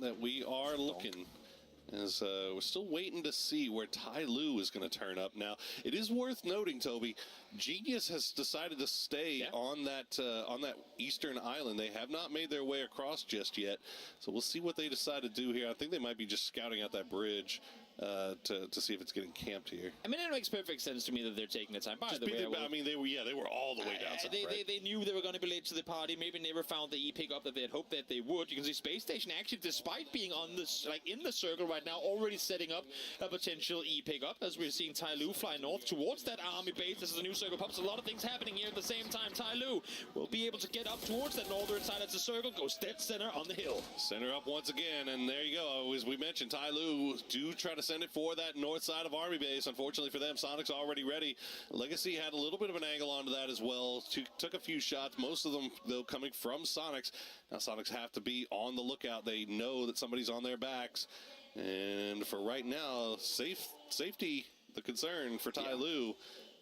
that we are looking. As we're still waiting to see where Tai Lu is going to turn up. Now, it is worth noting, Toby, Genius has decided to stay on that eastern island. They have not made their way across just yet, so we'll see what they decide to do here. I think they might be just scouting out that bridge to see if it's getting camped here. I mean, it makes perfect sense to me that they're taking the time. By the way, they were all the way down south, right? They knew they were going to be late to the party. Maybe never found the e-pickup that they had hoped that they would. You can see Space Station actually, despite being on this, in the circle right now, already setting up a potential e-pickup as we're seeing Tai Lu fly north towards that army base. This is a new circle pops. A lot of things happening here at the same time. Tai Lu will be able to get up towards that northern side of the circle, goes dead center on the hill. Center up once again, and there you go. As we mentioned, Tai Lu do try to send it for that north side of Army Base. Unfortunately for them, Sonic's already ready. Legacy had a little bit of an angle onto that as well. Took a few shots, most of them, though, coming from Sonics. Now, Sonics have to be on the lookout. They know that somebody's on their backs. And for right now, safety, the concern for Tai Lu.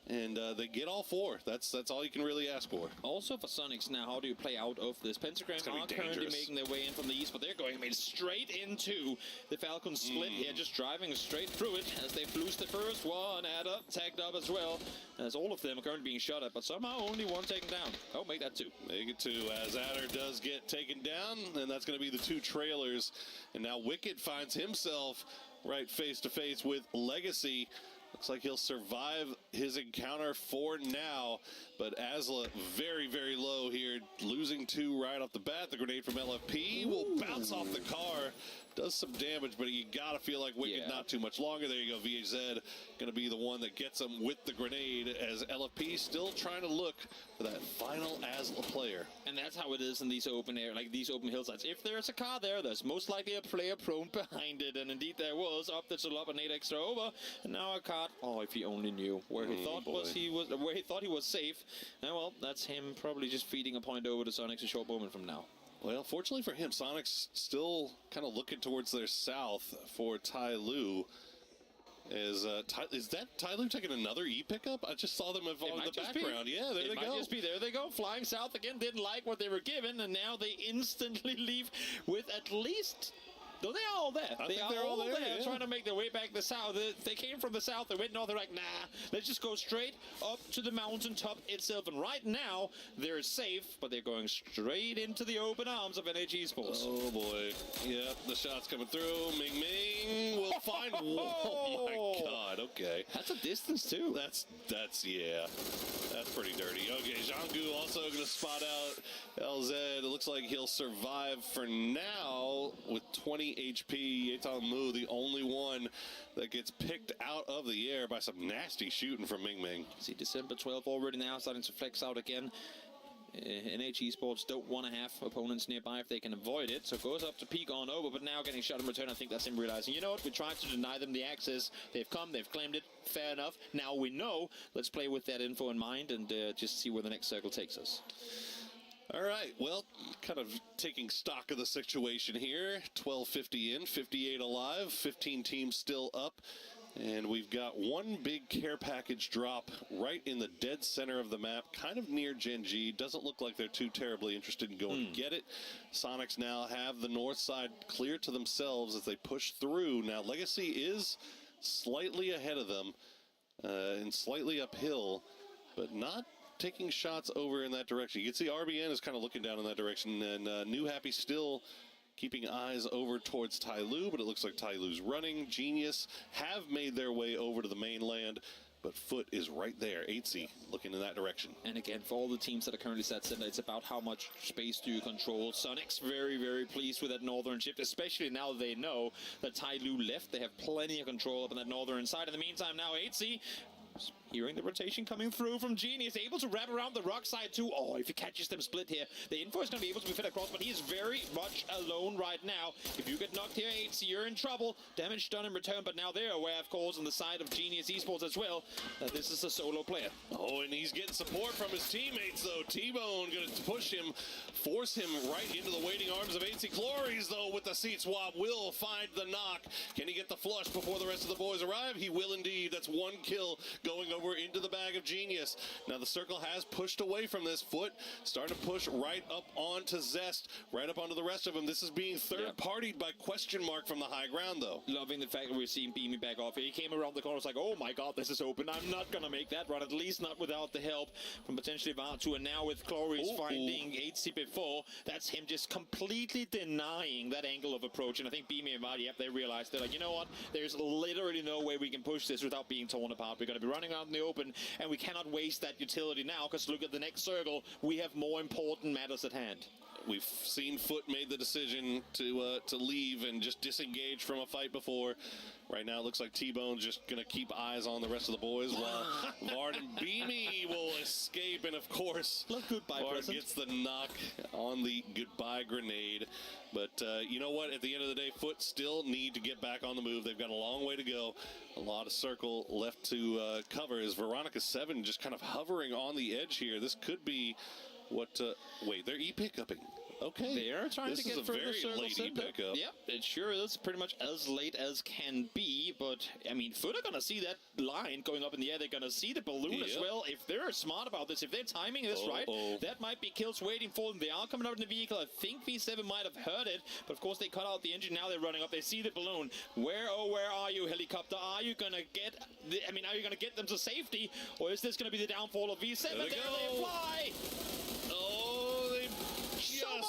And they get all four. That's all you can really ask for. Also for Sonics now, how do you play out of this? Pentagram are currently making their way in from the east, but they're going straight into the Falcon split here, just driving straight through it as they lose the first one. Adder tagged up as well, as all of them are currently being shot at, but somehow only one taken down. Oh, make that two. Make it two, as Adder does get taken down, and that's going to be the two trailers. And now Wicked finds himself right face-to-face with Legacy. Looks like he'll survive his encounter for now, but Asla very, very low here, losing two right off the bat. The grenade from LFP will bounce off the car, does some damage, but you gotta feel like Wicked not too much longer. There you go, VHZ gonna be the one that gets him with the grenade, as LFP still trying to look for that final Asla player. And that's how it is in these open air, like these open hillsides. If there's a car there, there's most likely a player prone behind it, and indeed there was. Up the Jalop and 8 extra over, and now a car. Oh, if he only knew where he thought where he thought he was safe. Now, well, that's him probably just feeding a point over to Sonics a short moment from now. Well, fortunately for him, Sonic's still kind of looking towards their south for Tai Lu. Is that Tai Lu taking another e-pickup? I just saw them in the background. Yeah, there they go. It might just be there they go, flying south again. Didn't like what they were given, and now they instantly leave with at least... No, they're all there. They're all there trying to make their way back the south. They came from the south, they went north, they're like, nah, let's just go straight up to the mountaintop itself. And right now, they're safe, but they're going straight into the open arms of NH Esports. Oh, boy. Yep, the shot's coming through. Ming Ming will find... Oh, my God, okay. That's a distance, too. That's pretty dirty. Okay, Zhanggu also going to spot out LZ. It looks like he'll survive for now with 20 HP. Yetan Mu, the only one that gets picked out of the air by some nasty shooting from Ming Ming. See, December 12th already now starting to flex out again. NH Esports don't want to have opponents nearby if they can avoid it, so goes up to peek on over, but now getting shot in return. I think that's him realizing, you know what, we tried to deny them the access. They've come, they've claimed it, fair enough. Now we know. Let's play with that info in mind and just see where the next circle takes us. All right, well, kind of taking stock of the situation here. 12:50 in, 58 alive, 15 teams still up. And we've got one big care package drop right in the dead center of the map, kind of near Gen G. Doesn't look like they're too terribly interested in going to get it. Sonics now have the north side clear to themselves as they push through. Now, Legacy is slightly ahead of them and slightly uphill, but not taking shots over in that direction. You can see RBN is kind of looking down in that direction, and New Happy still keeping eyes over towards Tai Lu, but it looks like Tai Lu's running. Genius have made their way over to the mainland, but Foot is right there. 8C looking in that direction. And again, for all the teams that are currently set center, it's about how much space do you control. Sonic's very, very pleased with that northern shift, especially now they know that Tai Lu left. They have plenty of control up on that northern side. In the meantime, now 8C hearing the rotation coming through from Genius, able to wrap around the rock side too. Oh, if he catches them split here, the info is going to be able to be fed across, but he is very much alone right now. If you get knocked here, 8C, you're in trouble. Damage done in return, but now they're aware, of course, on the side of Genius Esports as well, that this is a solo player. Oh, and he's getting support from his teammates, though. T-Bone going to push him, force him right into the waiting arms of 8C. Clories, though, with the seat swap, will find the knock. Can he get the flush before the rest of the boys arrive? He will indeed. That's one kill going over into the bag of Genius. Now the circle has pushed away from this. Foot starting to push right up onto Zest, right up onto the rest of them. This is being third-partied by Question Mark from the high ground, though. Loving the fact that we're seeing Beamy back off here. He came around the corner, was like, oh my god, this is open. I'm not going to make that run, at least not without the help from potentially Vatu. And now with Cloris finding HC4, that's him just completely denying that angle of approach. And I think Beamy and Vatu, they realized, they're like, you know what, there's literally no way we can push this without being torn apart. We're going to be running out in the open, and we cannot waste that utility now, because look at the next circle. We have more important matters at hand. We've seen Foot made the decision to leave and just disengage from a fight before. Right now, it looks like T-Bone's just going to keep eyes on the rest of the boys while Vard and Beamy will escape. And, of course, Vard gets the knock on the goodbye grenade. But you know what? At the end of the day, Foot still need to get back on the move. They've got a long way to go. A lot of circle left to cover. Is Veronica 7 just kind of hovering on the edge here? This could be what... wait, they're E-pick-upping. Okay. They are trying to get further circle pickup. Yep, it sure is pretty much as late as can be. But, I mean, Foot are going to see that line going up in the air. They're going to see the balloon as well. If they're smart about this, if they're timing this right, that might be kills waiting for them. They are coming out in the vehicle. I think V7 might have heard it. But, of course, they cut out the engine. Now they're running up. They see the balloon. Where are you, helicopter? Are you going to get... are you going to get them to safety? Or is this going to be the downfall of V7? There they fly! Oh, they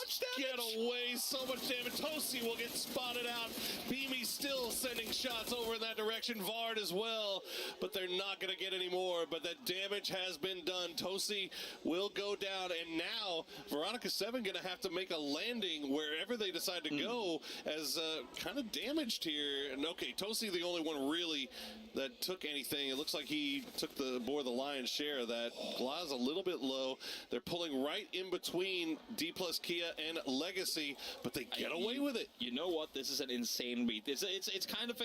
just get away. So much damage. Tosi will get spotted out. Beamy still sending shots over in that direction. Vard as well. But they're not going to get any more. But that damage has been done. Tosi will go down. And now Veronica 7 going to have to make a landing wherever they decide to go as kind of damaged here. And okay, Tosi the only one really that took anything. It looks like he bore the lion's share of that. Gla's a little bit low. They're pulling right in between D plus Kia and Legacy, but they get away with it. You know what? This is an insane read. It's kind of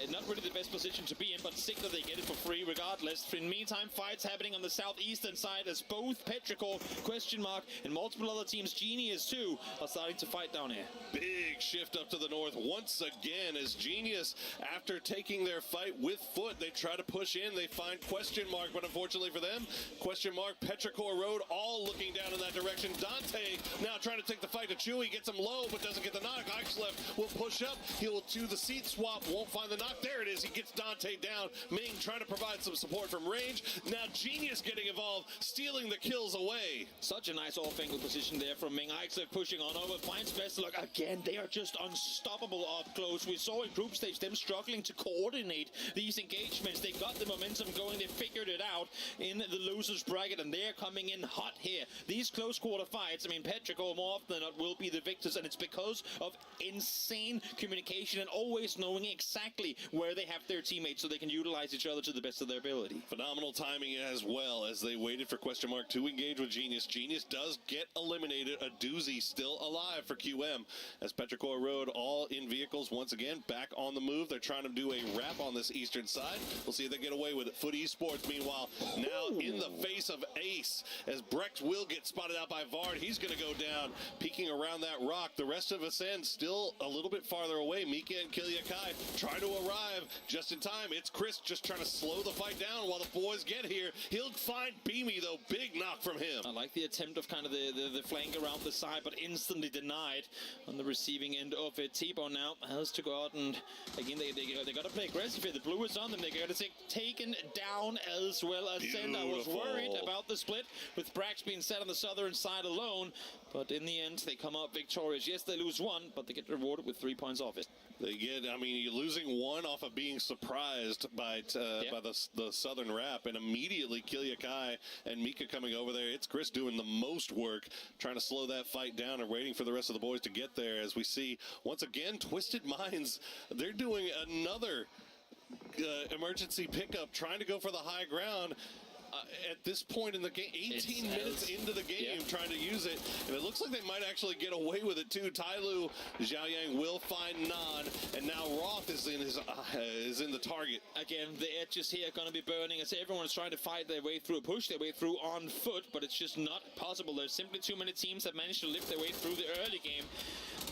not really the best position to be in, but sick that they get it for free regardless. In the meantime, fights happening on the southeastern side as both Petrichor, Question Mark, and multiple other teams, Genius too, are starting to fight down here. Big shift up to the north once again as Genius, after taking their fight with Foot, they try to push in. They find Question Mark, but unfortunately for them, Question Mark, Petrichor Road, all looking down in that direction. Dante now trying to take the fight to Chewy, gets him low, but doesn't get the knock. Ixlef will push up. He'll do the seat swap, won't find the knock. There it is. He gets Dante down. Ming trying to provide some support from range. Now Genius getting involved, stealing the kills away. Such a nice off-angle position there from Ming. Ixlef pushing on over, finds Veselog. Again, they are just unstoppable up close. We saw in group stage them struggling to coordinate these engagements. They got the momentum going. They figured it out in the losers bracket, and they're coming in hot here. These close quarter fights, I mean, Petrichor more often than not will be the victors, and it's because of insane communication and always knowing exactly where they have their teammates so they can utilize each other to the best of their ability. Phenomenal timing as well as they waited for Question Mark to engage with Genius. Genius does get eliminated. A doozy still alive for QM as Petrichor Road all in vehicles once again back on the move. They're trying to do a wrap on this eastern side. We'll see if they get away with it. Foot Esports, meanwhile, now in the face of Ace as Brex will get spotted out by Vard. He's going to go down, peeking around that rock. The rest of Ascend still a little bit farther away. Mika and Kilyakai try to arrive just in time. It's Chris just trying to slow the fight down while the boys get here. He'll find Beamy, though. Big knock from him. I like the attempt of kind of the flank around the side, but instantly denied on the receiving end of it. T-Bone now has to go out, and again, they got to play aggressive here. The blue is on them. They got to take taken down as well. Ascend. I was worried about the split with Brax being set on the southern side alone, but in the end, they come out victorious. Yes, they lose one, but they get rewarded with 3 points off it. They get, I mean, you're losing one off of being surprised by the southern wrap, and immediately Kilyakai and Mika coming over there. It's Chris doing the most work, trying to slow that fight down and waiting for the rest of the boys to get there. As we see, once again, Twisted Minds, they're doing another emergency pickup, trying to go for the high ground. at this point in the game, 18 minutes into the game, trying to use it. And it looks like they might actually get away with it, too. Tyloo, Zhao Yang will find Nan, and now Roth is in the target. Again, the edges here are going to be burning as everyone's trying to fight their way through, push their way through on foot, but it's just not possible. There's simply too many teams that managed to lift their way through the early game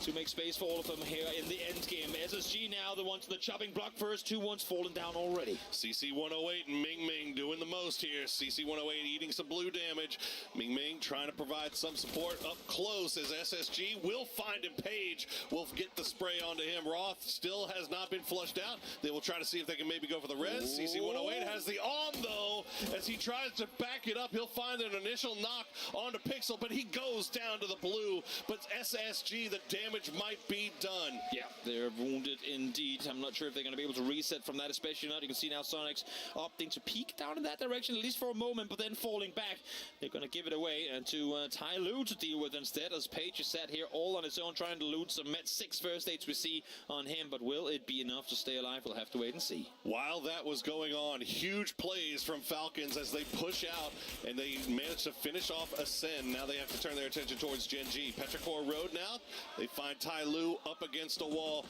to make space for all of them here in the end game. SSG now the ones in the chopping block first. 2-1's fallen down already. CC 108 and Ming Ming doing the most here. CC 108 eating some blue damage. Ming Ming trying to provide some support up close as SSG will find him. Page will get the spray onto him. Roth still has not been flushed out. They will try to see if they can maybe go for the res. CC 108 has the on though as he tries to back it up. He'll find an initial knock onto Pixel, but he goes down to the blue. But SSG, the damage might be done. Yeah, they're wounded indeed. I'm not sure if they're going to be able to reset from that, especially not. You can see now Sonics opting to peek down in that direction, at least for a moment, but then falling back. They're going to give it away to Tyloo to deal with instead, as Page is sat here all on his own trying to loot some Met 6 first aids we see on him, but will it be enough to stay alive? We'll have to wait and see. While that was going on, huge plays from Falcons as they push out and they manage to finish off Ascend. Now they have to turn their attention towards Gen G. Petrichor Road now. They find Tyloo up against a wall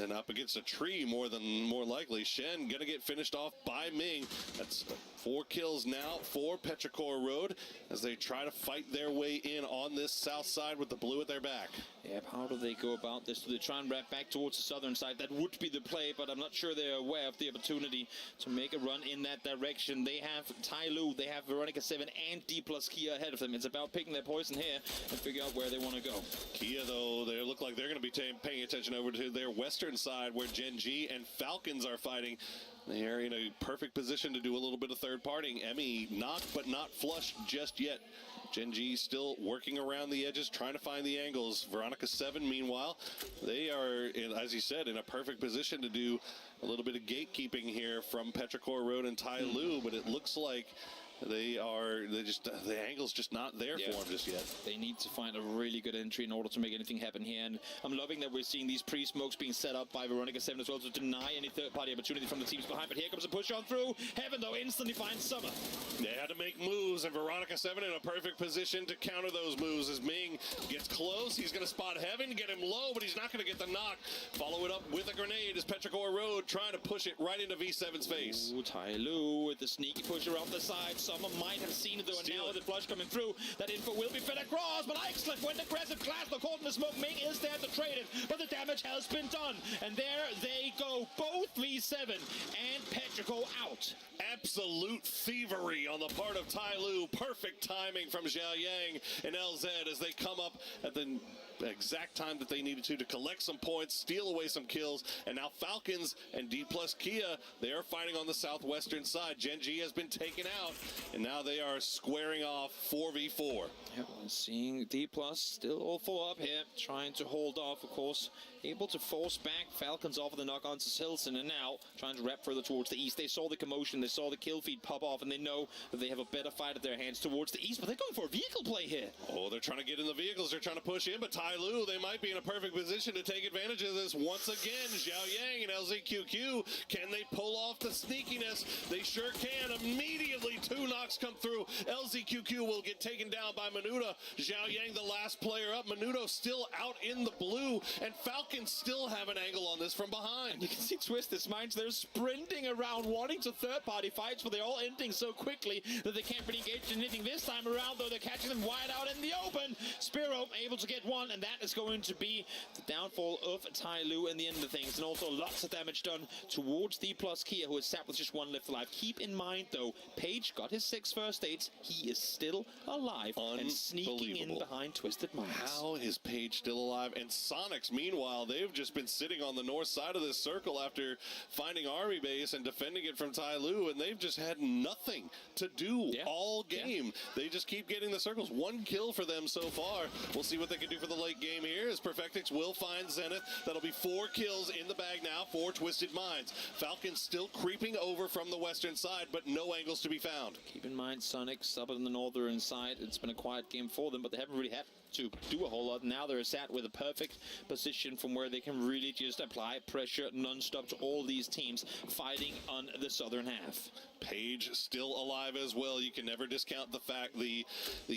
and up against a tree more likely. Shen gonna get finished off by Ming. That's 4 kills now for Petrichor Road as they try to fight their way in on this south side with the blue at their back. Yeah, how do they go about this? Do they try and wrap back towards the southern side? That would be the play, but I'm not sure they're aware of the opportunity to make a run in that direction. They have Tyloo, they have Veronica 7 and D plus Kia ahead of them. It's about picking their poison here and figure out where they want to go. Kia, though, they look like they're going to be paying attention over to their western side where Gen G and Falcons are fighting. They are in a perfect position to do a little bit of third partying. Emmy knocked but not flushed just yet. Gen G still working around the edges, trying to find the angles. Veronica 7, meanwhile, they are, as you said, in a perfect position to do a little bit of gatekeeping here from Petrichor Road and Tyloo, but it looks like the angle's just not there for them just yet. They need to find a really good entry in order to make anything happen here, and I'm loving that we're seeing these pre-smokes being set up by Veronica 7 as well to deny any third-party opportunity from the teams behind, but here comes a push on through. Heaven, though, instantly finds Summer. They had to make moves, and Veronica 7 in a perfect position to counter those moves as Ming gets close. He's going to spot Heaven, get him low, but he's not going to get the knock. Follow it up with a grenade as Petrichor Road trying to push it right into V7's face. Ooh, Tyloo with the sneaky pusher off the side. Someone might have seen it though, and now with the flush coming through, that info will be fed across, but Ixlip went aggressive. Classlow caught in the smoke. Ming is there to trade it, but the damage has been done. And there they go, both V7 and Petrichor out. Absolute thievery on the part of Tyloo. Perfect timing from Zhao Yang and LZ as they come up at the exact time that they needed to collect some points, steal away some kills, and now Falcons and D plus Kia, they are fighting on the southwestern side. Gen G has been taken out, and now they are squaring off 4v4. Yep, seeing D plus still all full up here, trying to hold off, of course, able to force back Falcons off of the knock onto Silson, and now trying to wrap further towards the east. They saw the commotion, they saw the kill feed pop off, and they know that they have a better fight at their hands towards the east, but they're going for a vehicle play here. Oh, they're trying to get in the vehicles, they're trying to push in, but Tyloo, they might be in a perfect position to take advantage of this once again. Zhao Yang and LZQQ, can they pull off the sneakiness? They sure can. Immediately 2 knocks come through. LZQQ will get taken down by Menudo. Zhao Yang, the last player up. Menudo still out in the blue, and Falcons still have an angle on this from behind. You can see Twisted Minds, they're sprinting around wanting to third-party fights, but they're all ending so quickly that they can't really engage in anything this time around, though they're catching them wide out in the open. Spiro able to get one, and that is going to be the downfall of Tyloo and the end of things, and also lots of damage done towards D plus Kia, who is sat with just 1 left alive. Keep in mind, though, Page got his 6 first aids. He is still alive and sneaking in behind Twisted Minds. How is Page still alive? And Sonics, meanwhile, they've just been sitting on the north side of this circle after finding Army base and defending it from Tyloo, and they've just had nothing to do all game. They just keep getting the circles. 1 kill for them so far. We'll see what they can do for the late game here as Perfectix will find Zenith. That'll be 4 kills in the bag now for Twisted Minds. Falcons still creeping over from the western side, but no angles to be found. Keep in mind, Sonics up on the northern side. It's been a quiet game for them, but they haven't really had to do a whole lot. Now they're sat with a perfect position from where they can really just apply pressure non-stop to all these teams fighting on the southern half. Page still alive as well. You can never discount the fact the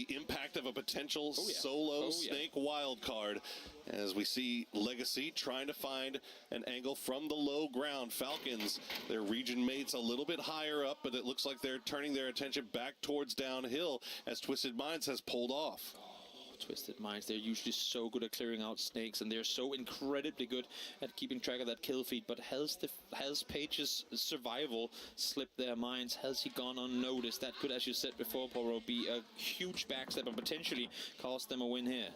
impact of a potential solo snake wild card. As we see Legacy trying to find an angle from the low ground. Falcons, their region mates a little bit higher up, but it looks like they're turning their attention back towards downhill as Twisted Minds has pulled off. Twisted Minds, they're usually so good at clearing out snakes, and they're so incredibly good at keeping track of that kill feed. But has Page's survival slipped their minds? Has he gone unnoticed? That could, as you said before, Poro, be a huge backstep and potentially cost them a win here.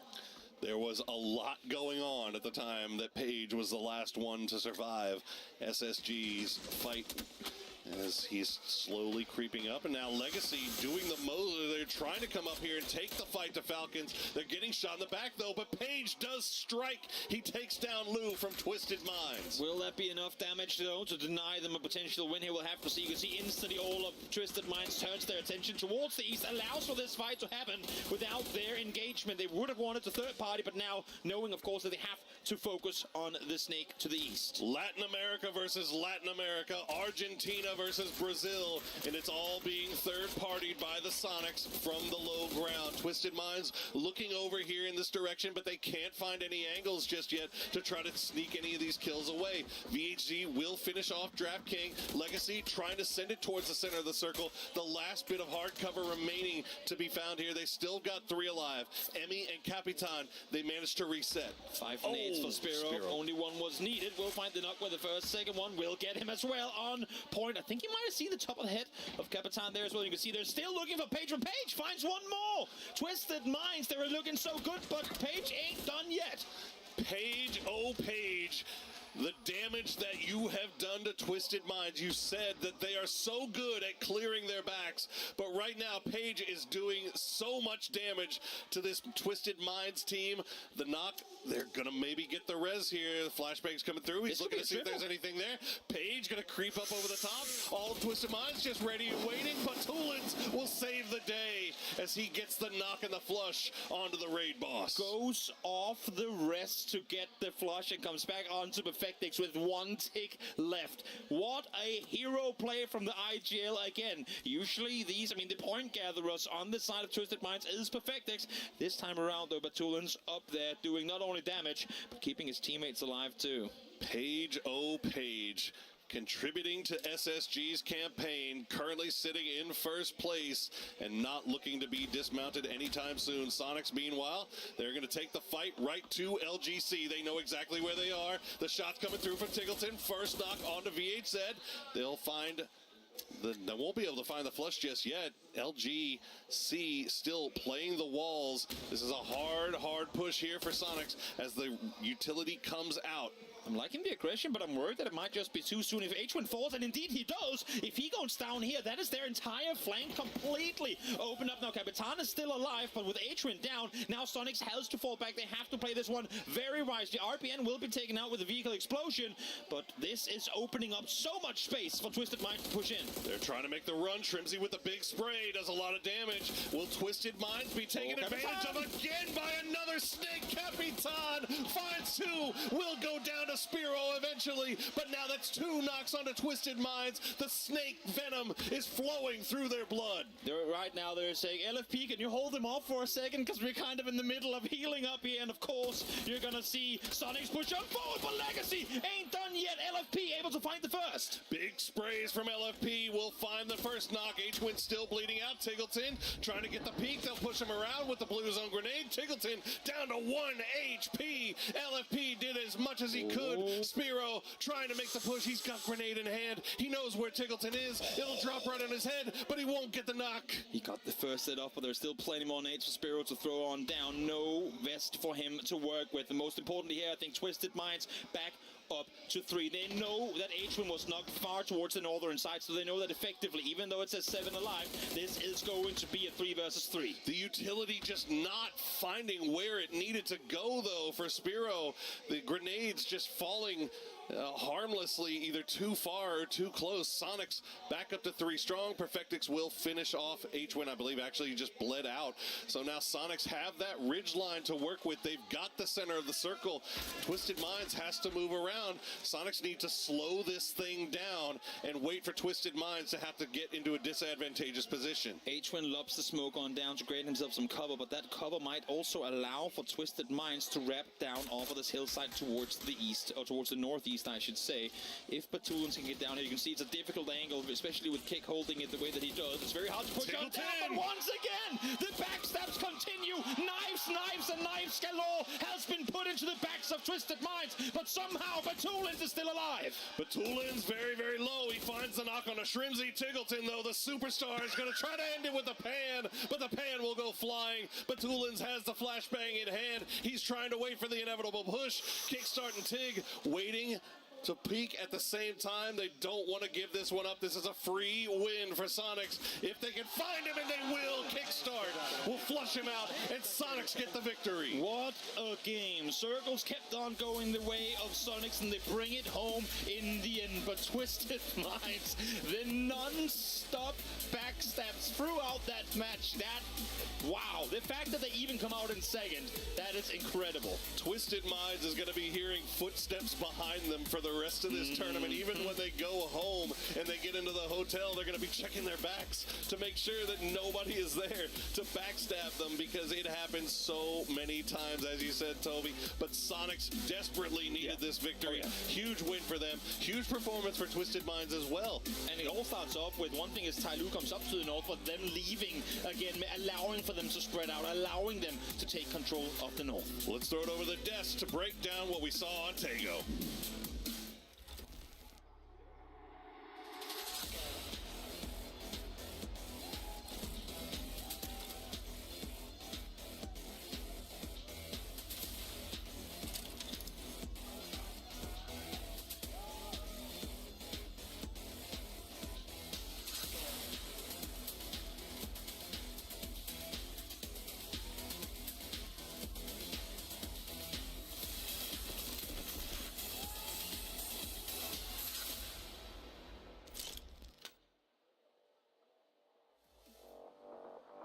There was a lot going on at the time that Page was the last one to survive SSG's fight, as he's slowly creeping up. And now Legacy doing the most. They're trying to come up here and take the fight to Falcons. They're getting shot in the back, though, but Page does strike. He takes down Lou from Twisted Minds. Will that be enough damage, though, to deny them a potential win here? We'll have to see. You can see instantly all of Twisted Minds turns their attention towards the east, allows for this fight to happen without their engagement. They would have wanted a third party, but now knowing, of course, that they have to focus on the snake to the east. Latin America versus Latin America, Argentina versus Brazil, and it's all being third-partied by the Sonics from the low ground. Twisted Minds looking over here in this direction, but they can't find any angles just yet to try to sneak any of these kills away. VHZ will finish off Draft King. Legacy trying to send it towards the center of the circle. The last bit of hard cover remaining to be found here. They still got 3 alive. Emmy and Capitan, they managed to reset. 5 nades for Spiro. Only one was needed. We'll find the knock with the first. Second one will get him as well on point. I think he might have seen the top of the head of Capitan there as well. You can see they're still looking for Page, but Page finds one more. Twisted Minds, they were looking so good, but Page ain't done yet. Page, oh Page, the damage that you have done to Twisted Minds. You said that they are so good at clearing their backs, but right now Page is doing so much damage to this Twisted Minds team. The knock, they're gonna maybe get the res here. The flashbang's coming through. He's looking to see if there's anything there. Page gonna creep up over the top. All of Twisted Minds just ready and waiting, but Tulins will save the day as he gets the knock and the flush onto the raid boss. Goes off the rest to get the flush and comes back onto Perfectix with 1 tick left. What a hero play from the IGL again. Usually these, the point gatherers on the side of Twisted Minds is Perfectix. This time around, though, Batulins up there doing not only damage, but keeping his teammates alive, too. Page, oh Page, contributing to SSG's campaign, currently sitting in first place and not looking to be dismounted anytime soon. Sonics, meanwhile, they're going to take the fight right to LGC. They know exactly where they are. The shot's coming through from Tiggleton. First knock onto VHZ. They'll find... They won't be able to find the flush just yet. LGC still playing the walls. This is a hard push here for Sonics as the utility comes out. I'm liking the aggression, but I'm worried that it might just be too soon if H1 falls, and indeed he does. If he goes down here, that is their entire flank completely opened up. Now, Capitan is still alive, but with H1 down, now Sonics has to fall back. They have to play this one very wisely. RPN will be taken out with a vehicle explosion, but this is opening up so much space for Twisted Minds to push in. They're trying to make the run. Trimsy with the big spray does a lot of damage. Will Twisted Minds be taken advantage of again by another snake? Capitan finds 2. Will go down to Spiro eventually, but now that's 2 knocks onto Twisted Minds. The snake venom is flowing through their blood. Right now they're saying, LFP, can you hold them off for a second? Because we're kind of in the middle of healing up here, and of course, you're going to see Sonics push up forward, but Legacy ain't done yet. LFP able to find the first. Big sprays from LFP will find the first knock. H-Win still bleeding out. Tiggleton trying to get the peak. They'll push him around with the blue zone grenade. Tiggleton down to 1 HP. LFP did as much as he could. Spiro trying to make the push. He's got grenade in hand. He knows where Tiggleton is. It'll drop right on his head, but he won't get the knock. He got the first set off, but there's still plenty more nades for Spiro to throw on down. No vest for him to work with. And most importantly here, I think Twisted Minds back up to to 3. They know that H1 was knocked far towards the northern side, so they know that effectively, even though it says 7 alive, this is going to be a 3 versus 3. The utility just not finding where it needed to go, though, for Spiro. The grenades just falling harmlessly, either too far or too close. Sonics back up to 3 strong. Perfectix will finish off H1, I believe. Actually, he just bled out. So now Sonics have that ridge line to work with. They've got the center of the circle. Twisted Minds has to move around. Sonics need to slow this thing down and wait for Twisted Minds to have to get into a disadvantageous position. H1 lobs the smoke on down to create himself some cover, but that cover might also allow for Twisted Minds to wrap down off of this hillside towards the east, or towards the northeast, I should say. If Batulins can get down here, you can see it's a difficult angle, especially with Kick holding it the way that he does. It's very hard to push on down, but once again, the backstabs continue. Knives, and knives galore has been put into the backs of Twisted Minds, but somehow Batulins is still alive. Batulins very, very low. He finds the knock on a Shrimsy. Tiggleton, though, the superstar, is going to try to end it with a pan, but the pan will go flying. Batulins has the flashbang in hand. He's trying to wait for the inevitable push. Kickstart and Tig waiting to peak at the same time. They don't want to give this one up. This is a free win for Sonics. If they can find him, and they will, Kickstart will flush him out, and Sonics get the victory. What a game. Circles kept on going the way of Sonics, and they bring it home in the end. But Twisted Minds, the non-stop backstabs throughout that match. Wow. The fact that they even come out in second, that is incredible. Twisted Minds is going to be hearing footsteps behind them for the rest of this tournament. Even when they go home and they get into the hotel, they're going to be checking their backs to make sure that nobody is there to backstab them, because it happens so many times, as you said, Toby. But Sonics desperately needed this victory. Huge win for them. Huge performance for Twisted Minds as well. And it all starts off with one thing is Tai Lu comes up to the north, but them leaving again, allowing for them to spread out, allowing them to take control of the north. Let's throw it over the desk to break down what we saw on Tago.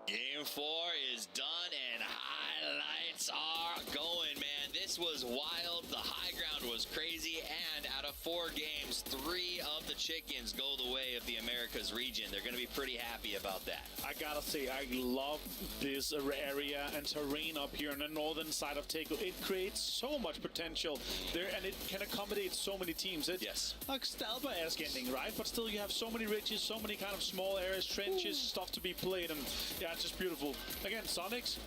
Game 4 is done and highlights are going, man. This was wild. The high ground was crazy. And out of 4 games, 3 of the chickens go the way of the Americas region. They're going to be pretty happy about that. I gotta say, I love this area and terrain up here on the northern side of Taco. It creates so much potential there, and it can accommodate so many teams. It's like Stalba-esque ending, right? But still, you have so many ridges, so many kind of small areas, trenches, stuff to be played, and yeah, it's just beautiful. Again, Sonics,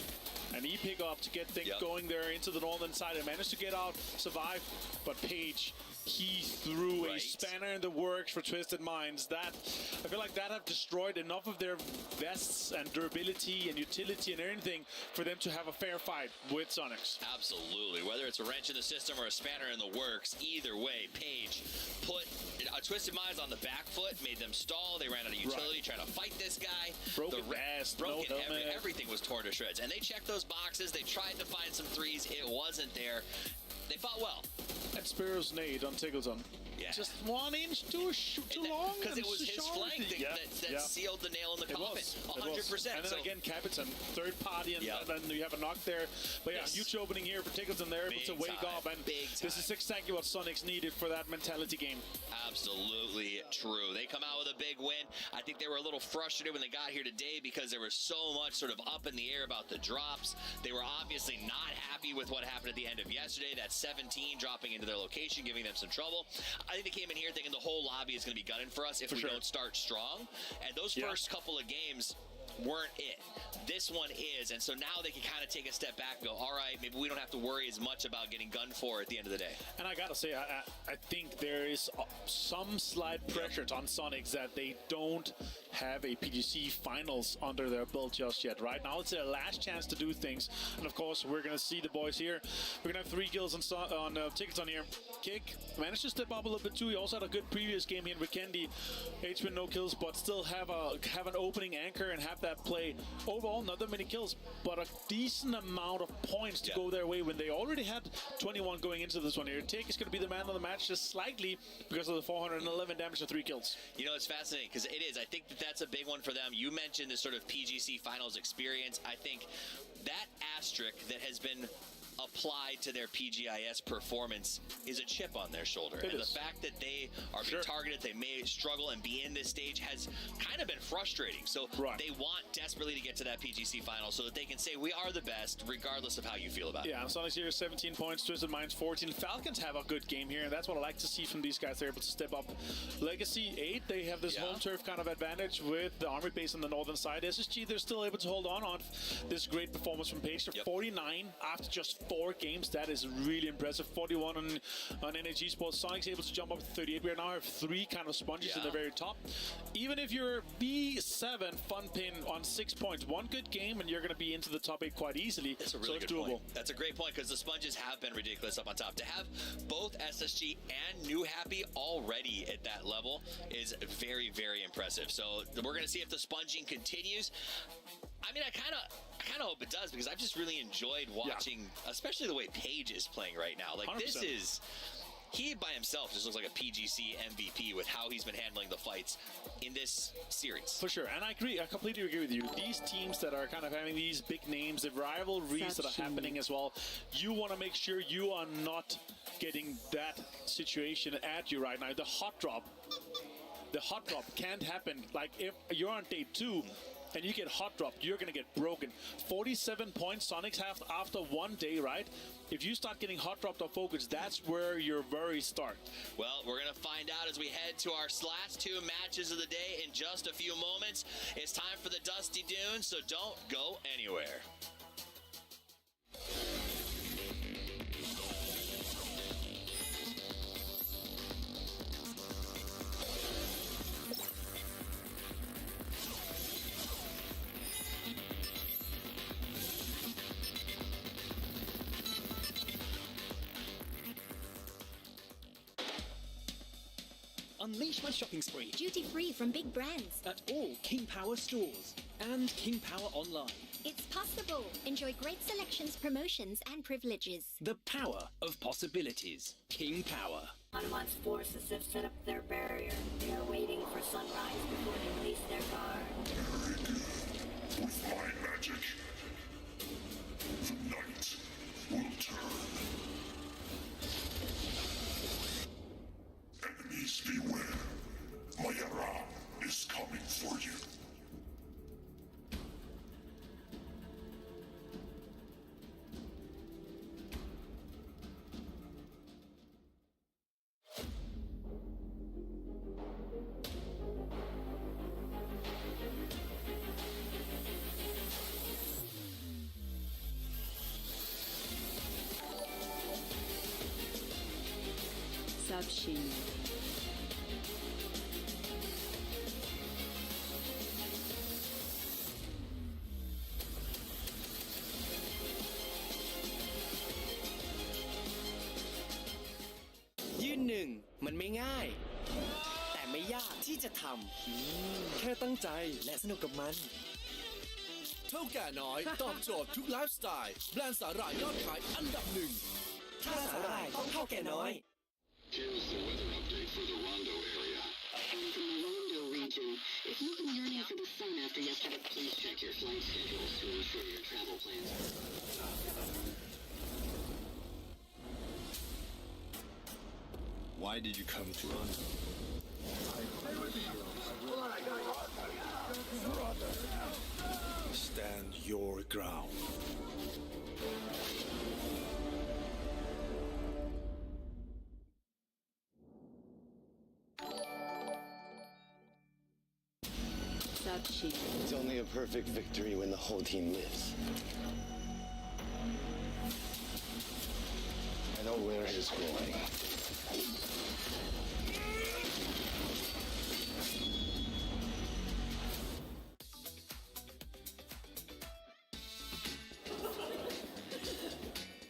an E-pick up to get things going there into the northern side. They managed to get out, survive, but Page, he threw a spanner in the works for Twisted Minds. That, I feel like that have destroyed enough of their vests and durability and utility and everything for them to have a fair fight with Sonics. Absolutely. Whether it's a wrench in the system or a spanner in the works, either way, Page put Twisted Minds on the back foot, made them stall. They ran out of utility trying to fight this guy. Broken vest, no helmet. Everything was torn to shreds. And they checked those boxes. They tried to find some threes. It wasn't there. They fought well. And Spiro's nade on Tiggleton. Just 1 inch too long. Because it was his flank that sealed the nail in the coffin. 100%. And then again, Capitan, third party, and then you have a knock there. But yeah, huge opening here for Tiggleton. They're able to wake up, and this is exactly what Sonics needed for that mentality game. Absolutely true. They come out with a big win. I think they were a little frustrated when they got here today because there was so much sort of up in the air about the drops. They were obviously not happy with what happened at the end of yesterday. That 17 dropping into their location, giving them some trouble. I think they came in here thinking the whole lobby is going to be gunning for us if we don't start strong. And those first couple of games, weren't it. This one is, and so now they can kind of take a step back and go, all right, maybe we don't have to worry as much about getting gunned for at the end of the day. And I gotta say, I think there is some slight pressure on Sonics that they don't have a PGC finals under their belt just yet. Right now, it's their last chance to do things. And of course, we're gonna see the boys here. We're gonna have 3 kills on tickets on here. Kick managed to step up a little bit too. He also had a good previous game here with Kendi. H-Win no kills, but still have an opening anchor and have that play. Overall, not that many kills, but a decent amount of points to go their way when they already had 21 going into this one here. Tick is going to be the man of the match just slightly because of the 411 damage to 3 kills. You know, it's fascinating because it is. I think that's a big one for them. You mentioned this sort of PGC finals experience. I think that asterisk that has been applied to their PGIS performance is a chip on their shoulder. And the fact that they are being targeted, they may struggle and be in this stage has kind of been frustrating. So they want desperately to get to that PGC final so that they can say we are the best regardless of how you feel about it. Yeah, Sonic's here 17 points, Twisted Minds 14. Falcons have a good game here, and that's what I like to see from these guys. They're able to step up. Legacy 8, they have this home turf kind of advantage with the army base on the northern side. SSG, they're still able to hold on this great performance from Page. 49 after just 4 games. That is really impressive. 41 on NAG Sports. Sonic's able to jump up to 38. We now have 3 kind of sponges in the very top. Even if you're B7 Fun Pin on 6 points, 1 good game and you're going to be into the top 8 quite easily. That's a really good point. That's a great point because the sponges have been ridiculous up on top. To have both SSG and New Happy already at that level is very, very impressive. So we're going to see if the sponging continues. I mean, I kind of hope it does because I've just really enjoyed watching, especially the way Paige is playing right now. Like 100%. He by himself just looks like a PGC MVP with how he's been handling the fights in this series. For sure, and I agree. I completely agree with you. These teams that are kind of having these big names, the rivalries that are happening as well, you want to make sure you are not getting that situation at you right now. The hot drop can't happen. Like if you're on day 2, and you get hot dropped, you're going to get broken. 47 points Sonics have after 1 day, right? If you start getting hot dropped off focus, that's where your worries start. Well, we're going to find out as we head to our last 2 matches of the day in just a few moments. It's time for the Dusty Dunes, so don't go anywhere. Unleash my shopping spree. Duty-free from big brands. At all King Power stores and King Power online. It's possible. Enjoy great selections, promotions, and privileges. The power of possibilities. King Power. Hanuman's forces have set up their barrier. They are waiting for sunrise before they release their guard. With my magic, the night will turn. Enemies beware. Mayara is coming for you. Subshin.ยืนหนึ่งมันไม่ง่ายแต่ไม่ยากที่จะทำแค่ตั้งใจและสนุกกับมันเท่าแก่น้อยตอบโจทย์ทุกไลฟ์สไตล์แบรนด์สาหร่ายยอดขายอันดับ 1ถ้าสาหร่ายต้องเท่าแก่น้อย Here's the weather update for the Rondo area. I'm from the Rondo region. If you've been yearning for the sun after yesterday, please check your flight schedules to ensure your travel plans. Why did you come to us? Stand your ground. It's only a perfect victory when the whole team lives. I know where he's going.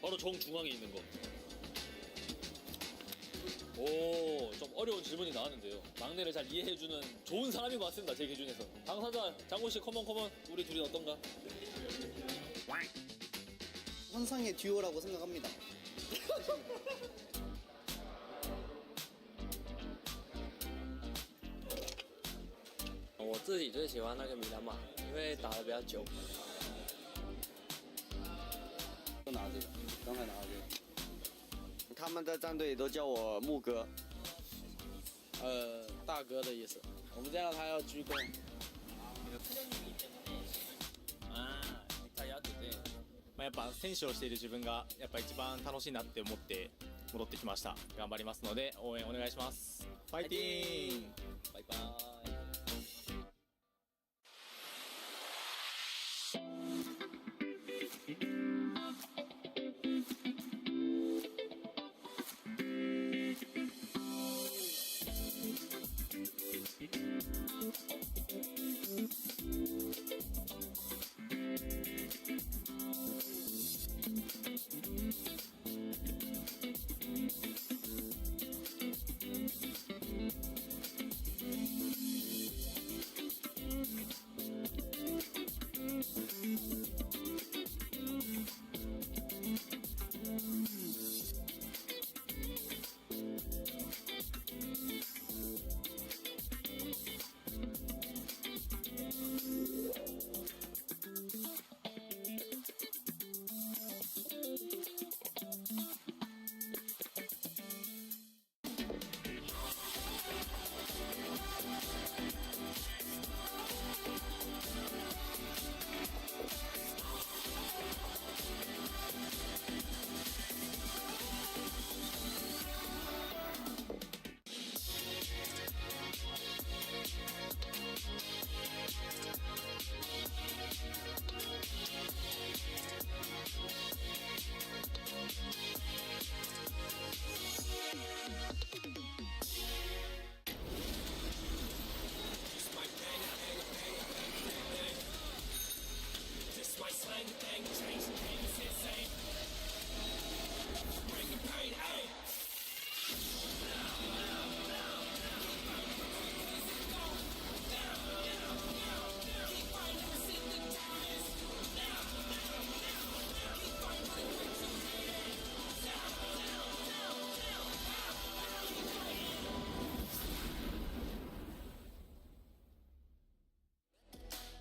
바로 정중앙에 있는 거. 오, 좀 어려운 질문이 나왔는데요. 막내를 잘 이해해주는 좋은 사람인 것 같습니다. 제 기준에서. 당사자 장곤씨 컴온. 우리 둘이 어떤가? 환상의 듀오라고 생각합니다. 我自己最喜欢那个米兰马，因为打得比较久。都拿这个，刚才拿的这个。他们在战队里都叫我木哥。大哥的意思。我们见到他要鞠躬。やっぱ選手をしている自分がやっぱ一番楽しいなって思って戻ってきました。頑張りますので応援お願いします。ファイティーン。バイバイ。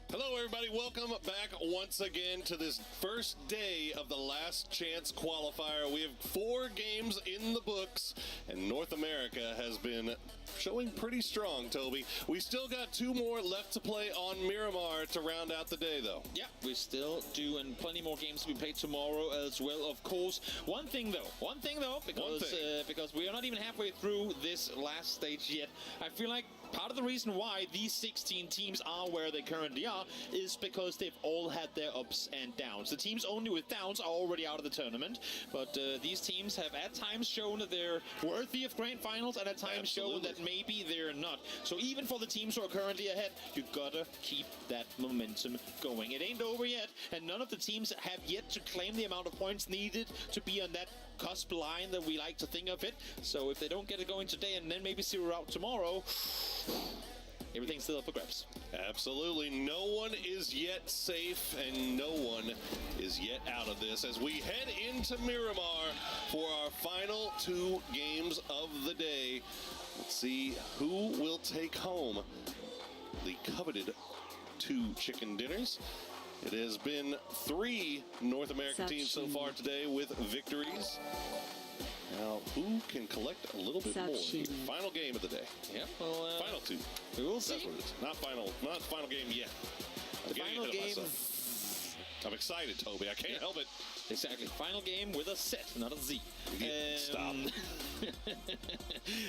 Hello, everybody. Welcome back once again to this first day of the Last Chance qualifier. We have 4 games in the books, and North America has been showing pretty strong, Toby. We still got 2 more left to play on Miramar to round out the day, though. Yeah, we still do, and plenty more games to be played tomorrow as well, of course. One thing though, because we are not even halfway through this last stage yet. I feel like part of the reason why these 16 teams are where they currently are is because they've all had their ups and downs. The teams only with downs are already out of the tournament, but these teams have at times shown that they're worthy of grand finals and at times shown that maybe they're not. So even for the teams who are currently ahead, you gotta keep that momentum going. It ain't over yet, and none of the teams have yet to claim the amount of points needed to be on that cusp line that we like to think of it. So if they don't get it going today and then maybe 0 out tomorrow, everything's still up for grabs. Absolutely. No one is yet safe and no one is yet out of this as we head into Miramar for our final 2 games of the day. Let's see who will take home the coveted 2 chicken dinners. It has been 3 North American teams so far today with victories. Now, who can collect a little bit more? Final game of the day. Yeah, well, final 2. We will see. That's what it is. Not final game yet. The final game. I'm excited, Toby. I can't help it. Exactly. Final game with a Z, not a Z. Stop.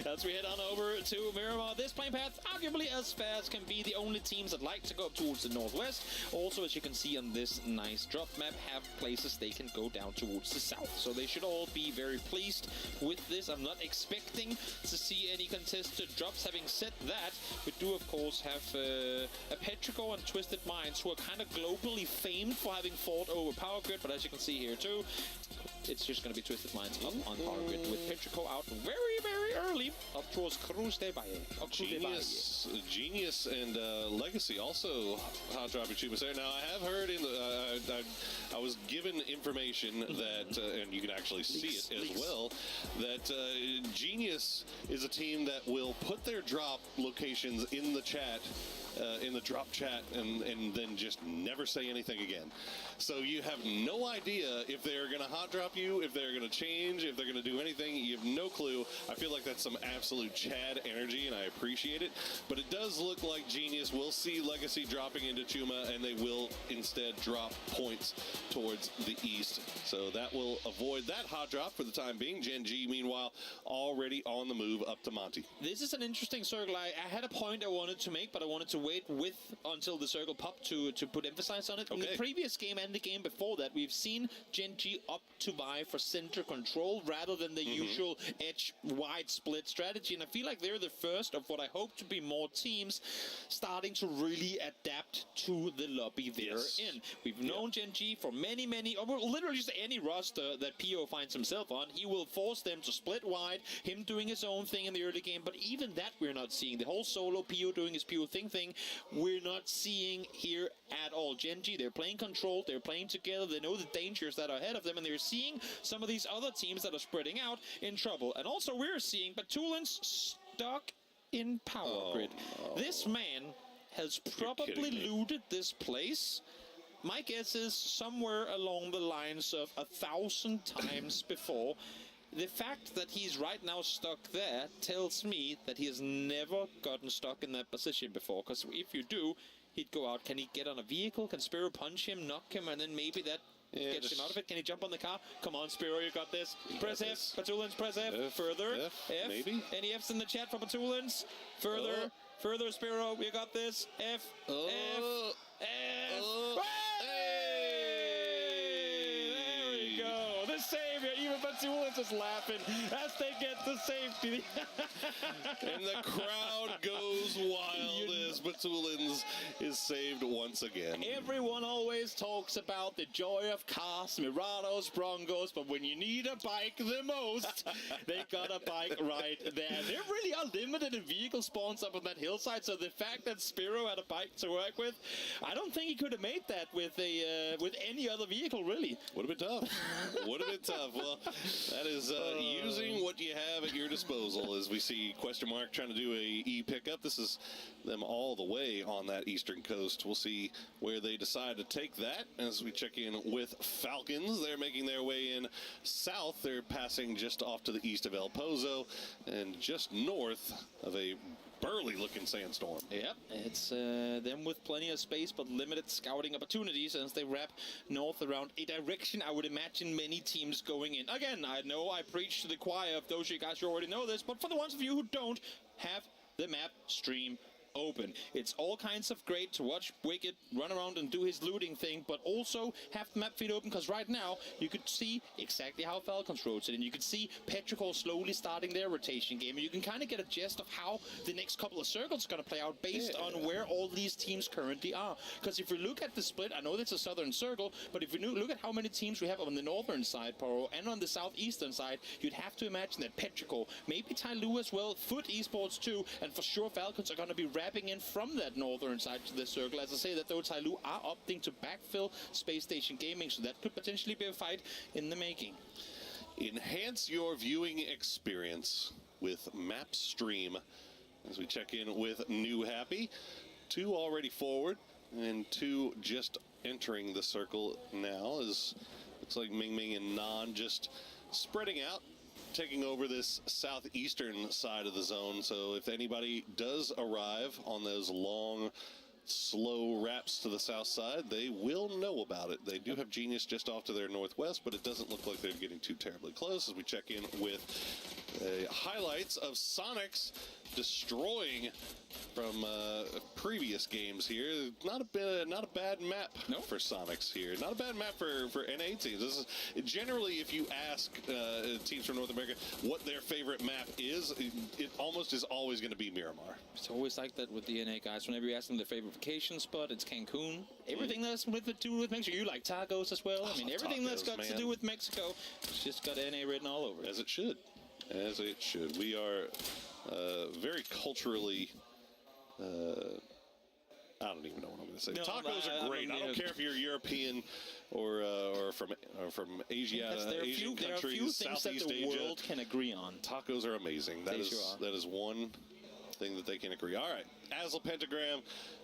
As we head on over to Miramar, this playing path, arguably as fast, can be the only teams that like to go up towards the northwest. Also, as you can see on this nice drop map, have places they can go down towards the south. So they should all be very pleased with this. I'm not expecting to see any contested drops. Having said that, we do, of course, have a Petrichor and Twisted Minds, who are kind of globally famed for having fought over Power Grid, but as you can see here too, it's just going to be Twisted Minds up on Power Grid with Petrichor out very, very early up towards Cruz de Valle. Genius and Legacy also hot dropping Chumas there. Now, I have heard in the I was given information that, and you can actually see it as well, that Genius is a team that will put their drop locations in the chat, in the drop chat, and then just never say anything again. So you have no idea if they're going to hot drop you, if they're going to change, if they're going to do anything. You have no clue. I feel like that's some absolute Chad energy, and I appreciate it. But it does look like Genius will see Legacy dropping into Chuma, and they will instead drop points towards the east. So that will avoid that hot drop for the time being. Gen G, meanwhile, already on the move up to Monty. This is an interesting circle. I had a point I wanted to make, but I wanted to wait until the circle popped to put emphasis on it. In the previous game and the game before that, we've seen Gen G up to vie for center control rather than the usual edge wide split strategy. And I feel like they're the first of what I hope to be more teams starting to really adapt to the lobby they're in. We've known Gen G for many, or literally just any roster that PO finds himself on. He will force them to split wide, him doing his own thing in the early game. But even that we're not seeing. The whole solo PO doing his PO thing, we're not seeing here at all. Gen G, they're playing control, they're playing together, they know the dangers that are ahead of them, and they're seeing some of these other teams that are spreading out in trouble. And also we're seeing Batulans stuck in Power Grid. No. This man has probably looted this place. My guess is somewhere along the lines of 1,000 times before. The fact that he's right now stuck there tells me that he has never gotten stuck in that position before. Because if you do, he'd go out. Can he get on a vehicle? Can Spiro punch him, knock him, and then maybe that gets him out of it? Can he jump on the car? Come on, Spiro, you got this. Press F. Batulans, press F. Further. F. Maybe. Any Fs in the chat for Batulans? Further. Further, Spiro. You got this. F. F. F. Savior, even Batulans is laughing as they get to safety. And the crowd goes wild as Batulans is saved once again. Everyone always talks about the joy of cars, Mirados, Broncos, but when you need a bike the most, they got a bike right there. There really are limited in vehicle spawns up on that hillside, so the fact that Spiro had a bike to work with, I don't think he could have made that with any other vehicle, really. Would have been tough. Would have been tough. Well, that is using what you have at your disposal. As we see Question Mark trying to do a E-pickup. This is them all the way on that eastern coast. We'll see where they decide to take that as we check in with Falcons. They're making their way in south. They're passing just off to the east of El Pozo and just north of a burly-looking sandstorm. Yep, it's them with plenty of space but limited scouting opportunities as they wrap north around a direction I would imagine many teams going in. Again, I know I preach to the choir of those of you guys who already know this, but for the ones of you who don't, have the map stream open. It's all kinds of great to watch Wicked run around and do his looting thing, but also have the map feed open, because right now you could see exactly how Falcons rotate, and you can see Petrichor slowly starting their rotation game, and you can kind of get a gist of how the next couple of circles are going to play out based on where all these teams currently are. Because if you look at the split, I know that's a southern circle, but if you look at how many teams we have on the northern side, Paro, and on the southeastern side, you'd have to imagine that Petrichor, maybe Tyloo as well, Foot Esports too, and for sure Falcons are going to be wrapping in from that northern side to the circle. As I say that though, Tyloo are opting to backfill Space Station Gaming, so that could potentially be a fight in the making. Enhance your viewing experience with Map Stream as we check in with New Happy. 2 already forward and 2 just entering the circle now, as looks like Ming Ming and Nan just spreading out, taking over this southeastern side of the zone. So if anybody does arrive on those long slow wraps to the south side, they will know about it. They do have Genius just off to their northwest, but it doesn't look like they're getting too terribly close as we check in with highlights of Sonics destroying from previous games here. Not a bad map for Sonics here. Not a bad map for NA teams. This is generally, if you ask teams from North America what their favorite map is, it almost is always going to be Miramar. It's always like that with the NA guys. Whenever you ask them their favorite vacation spot, it's Cancun. Everything that's to do with Mexico. You like tacos as well. I mean, everything that's got to do with Mexico, it's just got NA written all over it. As it should. As it should. We are very culturally. I don't even know what I'm going to say. No, tacos are great. I don't care if you're European or from Asia, Asian countries, there are a few Southeast things that the Asia. world can agree on. Tacos are amazing. That is one thing that they can agree. All right, Azle Pentagram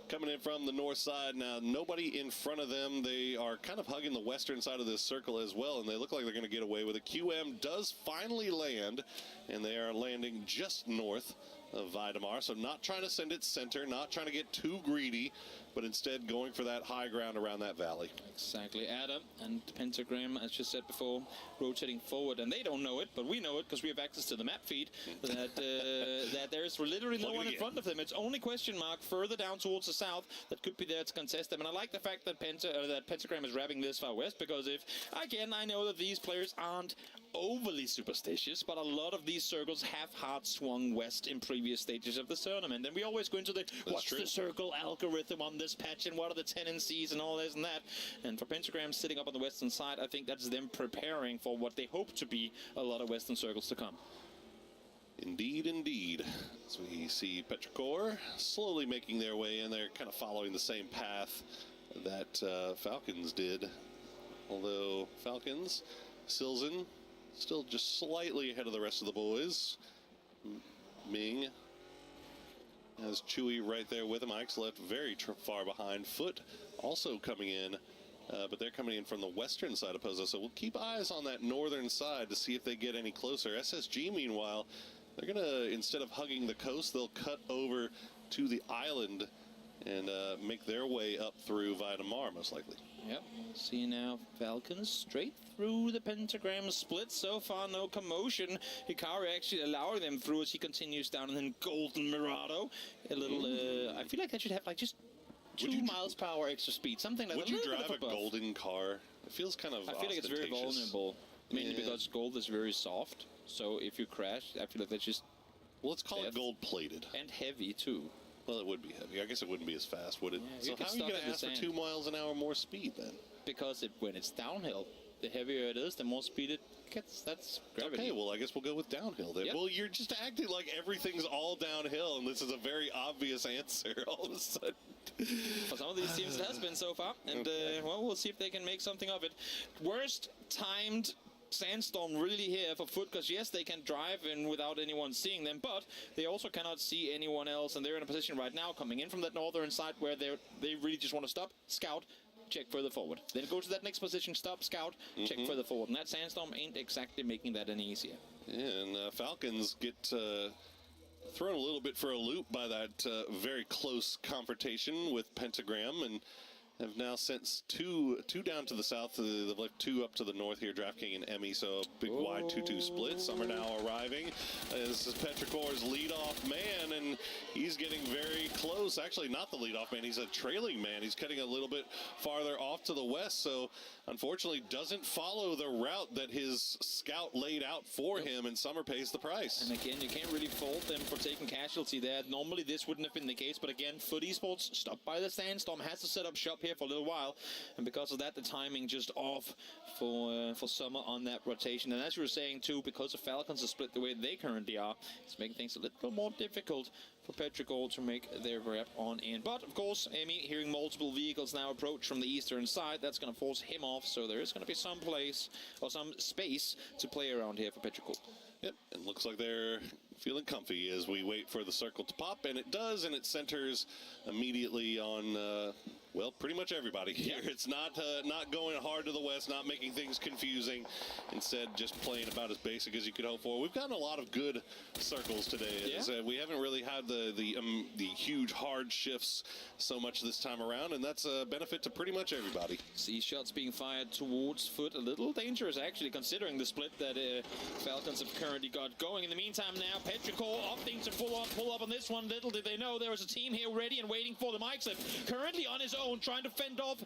coming in from the north side. Now, nobody in front of them. They are kind of hugging the western side of this circle as well, and they look like they're going to get away with it. QM does finally land, and they are landing just north of Vidamar, so not trying to send it center, not trying to get too greedy, but instead going for that high ground around that valley. Exactly. Adam and Pentagram, as you said before, rotating forward, and they don't know it, but we know it because we have access to the map feed, that there's literally no one in front of them. It's only question mark further down towards the south that could be there to contest them, and I like the fact that Pentagram is wrapping this far west, because if, again, I know that these players aren't overly superstitious, but a lot of these circles have hard swung west in previous stages of the tournament, and we always go into the what's the circle algorithm on this patch and what are the tendencies and all this and that. And for Pentagram sitting up on the western side, I think that's them preparing for what they hope to be a lot of western circles to come. Indeed, indeed. So we see Petrichor slowly making their way in. They're kind of following the same path that Falcons did, although Falcons, Silzen, still just slightly ahead of the rest of the boys. Ming has Chewy right there with him. Ike's left very far behind. Foot also coming in, but they're coming in from the western side of Pozo. So we'll keep eyes on that northern side to see if they get any closer. SSG, meanwhile, they're going to, instead of hugging the coast, they'll cut over to the island and make their way up through Vidamar, most likely. Yep, see now Falcons straight through the Pentagram split. So far, no commotion. Hikari actually allowing them through as he continues down, and then Golden Mirado. A little, I feel like that should have like just 2 miles per hour extra speed, something like that. Would you drive a golden car? It feels kind of I feel like it's very vulnerable, mainly because gold is very soft. So if you crash, I feel like that's just... Well, let's call it gold-plated. And heavy, too. Well, it would be heavy. I guess it wouldn't be as fast, would it? Yeah, so how are you going to ask for 2 miles an hour more speed, then? Because when it's downhill, the heavier it is, the more speed it gets. That's gravity. Okay, well, I guess we'll go with downhill then. Yep. Well, you're just acting like everything's all downhill, and this is a very obvious answer all of a sudden. For some of these teams, it has been so far. And, well, we'll see if they can make something of it. Worst timed sandstorm really here for Foot, because yes, they can drive in without anyone seeing them, but they also cannot see anyone else, and they're in a position right now coming in from that northern side where they really just want to stop, scout, check further forward, then go to that next position, stop, scout, check further forward, and that sandstorm ain't exactly making that any easier. Yeah, and Falcons get thrown a little bit for a loop by that very close confrontation with Pentagram, and have now sent two down to the south. They've left 2 up to the north here, DraftKings and Emmy, so a big wide 2-2 split. Some are now arriving. This is Petrichor's leadoff man, and he's getting very close. Actually, not the leadoff man. He's a trailing man. He's cutting a little bit farther off to the west, so unfortunately doesn't follow the route that his scout laid out for him, and Summer pays the price. And again, you can't really fault them for taking casualty there. Normally this wouldn't have been the case, but again, Foot Esports stopped by the sandstorm, has to set up shop here for a little while, and because of that, the timing just off for Summer on that rotation. And as you were saying too, because the Falcons are split the way they currently are, it's making things a little more difficult for Petrichor to make their rep on in. But of course, Amy, hearing multiple vehicles now approach from the eastern side, that's going to force him off, so there is going to be some place or some space to play around here for Petrichor. Yep, it looks like they're feeling comfy as we wait for the circle to pop, and it does, and it centers immediately on well, pretty much everybody here. It's not going hard to the west, not making things confusing. Instead, just playing about as basic as you could hope for. We've gotten a lot of good circles today. We haven't really had the huge hard shifts so much this time around, and that's a benefit to pretty much everybody. See shots being fired towards Foot. A little dangerous, actually, considering the split that Falcons have currently got going. In the meantime, now Petrichor opting to pull up on this one. Little did they know there was a team here ready and waiting for the Mikeslip. Currently on his own, trying to fend off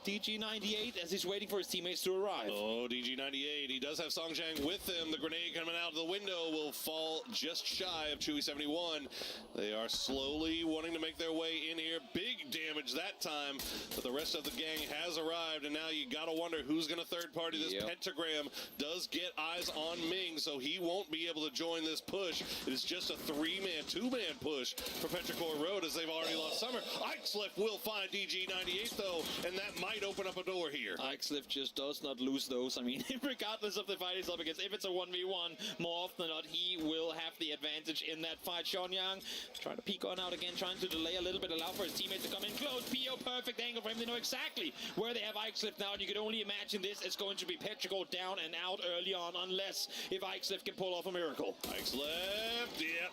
DG98 as he's waiting for his teammates to arrive. Oh, DG98. He does have Songjang with him. The grenade coming out of the window will fall just shy of Chewy 71. They are slowly wanting to make their way in here. Big damage that time, but the rest of the gang has arrived, and now you gotta wonder who's gonna third party this. Pentagram does get eyes on Ming, so he won't be able to join this push. It is just a 3-man, 2-man push for Petrichor Road as they've already lost Summer. Ikeslip will find DG98 though, and that might open up a door here. Ikeslip just does not lose those. I mean, regardless of the fight he's up against, if it's a 1v1, more often than not, he will have the advantage in that fight. Sean Yang trying to peek on out again, trying to delay a little bit, allow for his teammate to come in close. PO, perfect angle for him. They know exactly where they have Ikeslip now, and you could only imagine this is going to be Petrichor down and out early on, unless if Ikeslip can pull off a miracle. Ikeslip,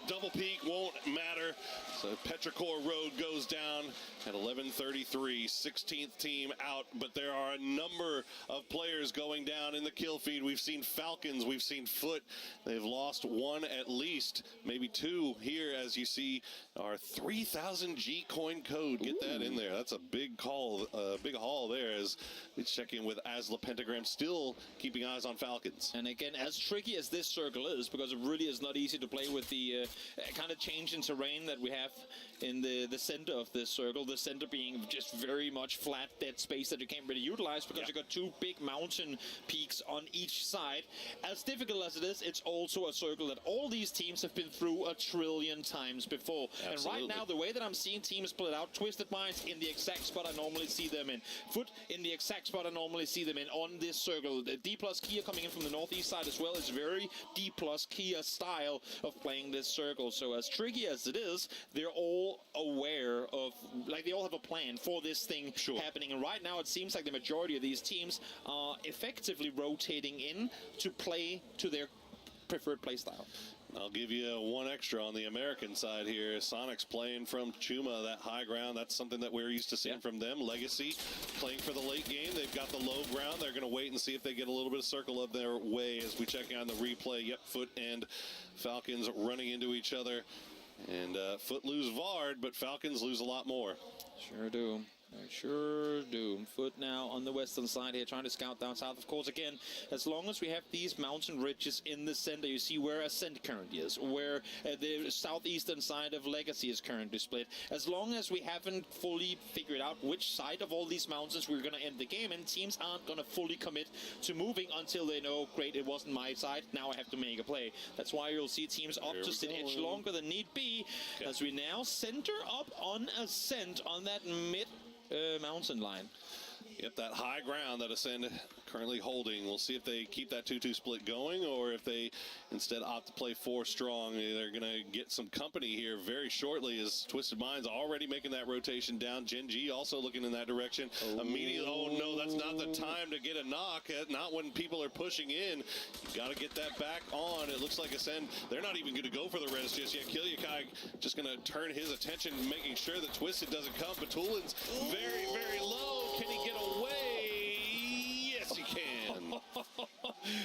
double peek won't matter. So Petrichor Road goes down at 11:33, 16th team out, but there are a number of players going down in the kill feed. We've seen Falcons, we've seen Foot. They've lost one at least, maybe two here, as you see our 3,000 G coin code. Get that in there. That's a big call, big haul there as we check in with Asla Pentagram, still keeping eyes on Falcons. And again, as tricky as this circle is, because it really is not easy to play with the kind of change in terrain that we have in the center of this circle, the center being just very much flat, dead space that you can't really utilize because you got two big mountain peaks on each side. As difficult as it is, it's also a circle that all these teams have been through a trillion times before. Absolutely. And right now, the way that I'm seeing teams split out, Twisted Minds in the exact spot I normally see them in, Foot in the exact spot I normally see them in on this circle. D plus Kia coming in from the northeast side as well is very D plus Kia style of playing this circle. So as tricky as it is, they're all aware of, like, they all have a plan for this thing happening. And right now it seems like the majority of these teams are effectively rotating in to play to their preferred play style. I'll give you one extra on the American side here. Sonic's playing from Chuma, that high ground. That's something that we're used to seeing from them. Legacy playing for the late game. They've got the low ground. They're going to wait and see if they get a little bit of circle of their way as we check on the replay. Yep, Foot and Falcons running into each other. And Foot lose Vard, but Falcons lose a lot more. Sure do. They sure do. Foot now on the western side here, trying to scout down south. Of course, again, as long as we have these mountain ridges in the center, you see where Ascent currently is, where the southeastern side of Legacy is currently split. As long as we haven't fully figured out which side of all these mountains we're going to end the game, and teams aren't going to fully commit to moving until they know, great, it wasn't my side, now I have to make a play. That's why you'll see teams opt to sit edge longer than need be, as we now center up on Ascent on that mid mountain line. Yep, that high ground that Ascend currently holding. We'll see if they keep that 2-2 split going or if they instead opt to play 4 strong. They're going to get some company here very shortly as Twisted Minds already making that rotation down. Gen G also looking in that direction. Immediately, oh no, that's not the time to get a knock. Not when people are pushing in. You got to get that back on. It looks like Ascend, they're not even going to go for the res just yet. Kilyakai just going to turn his attention, making sure that Twisted doesn't come. Batulin's very, very low. Can he get away? Yes, he can.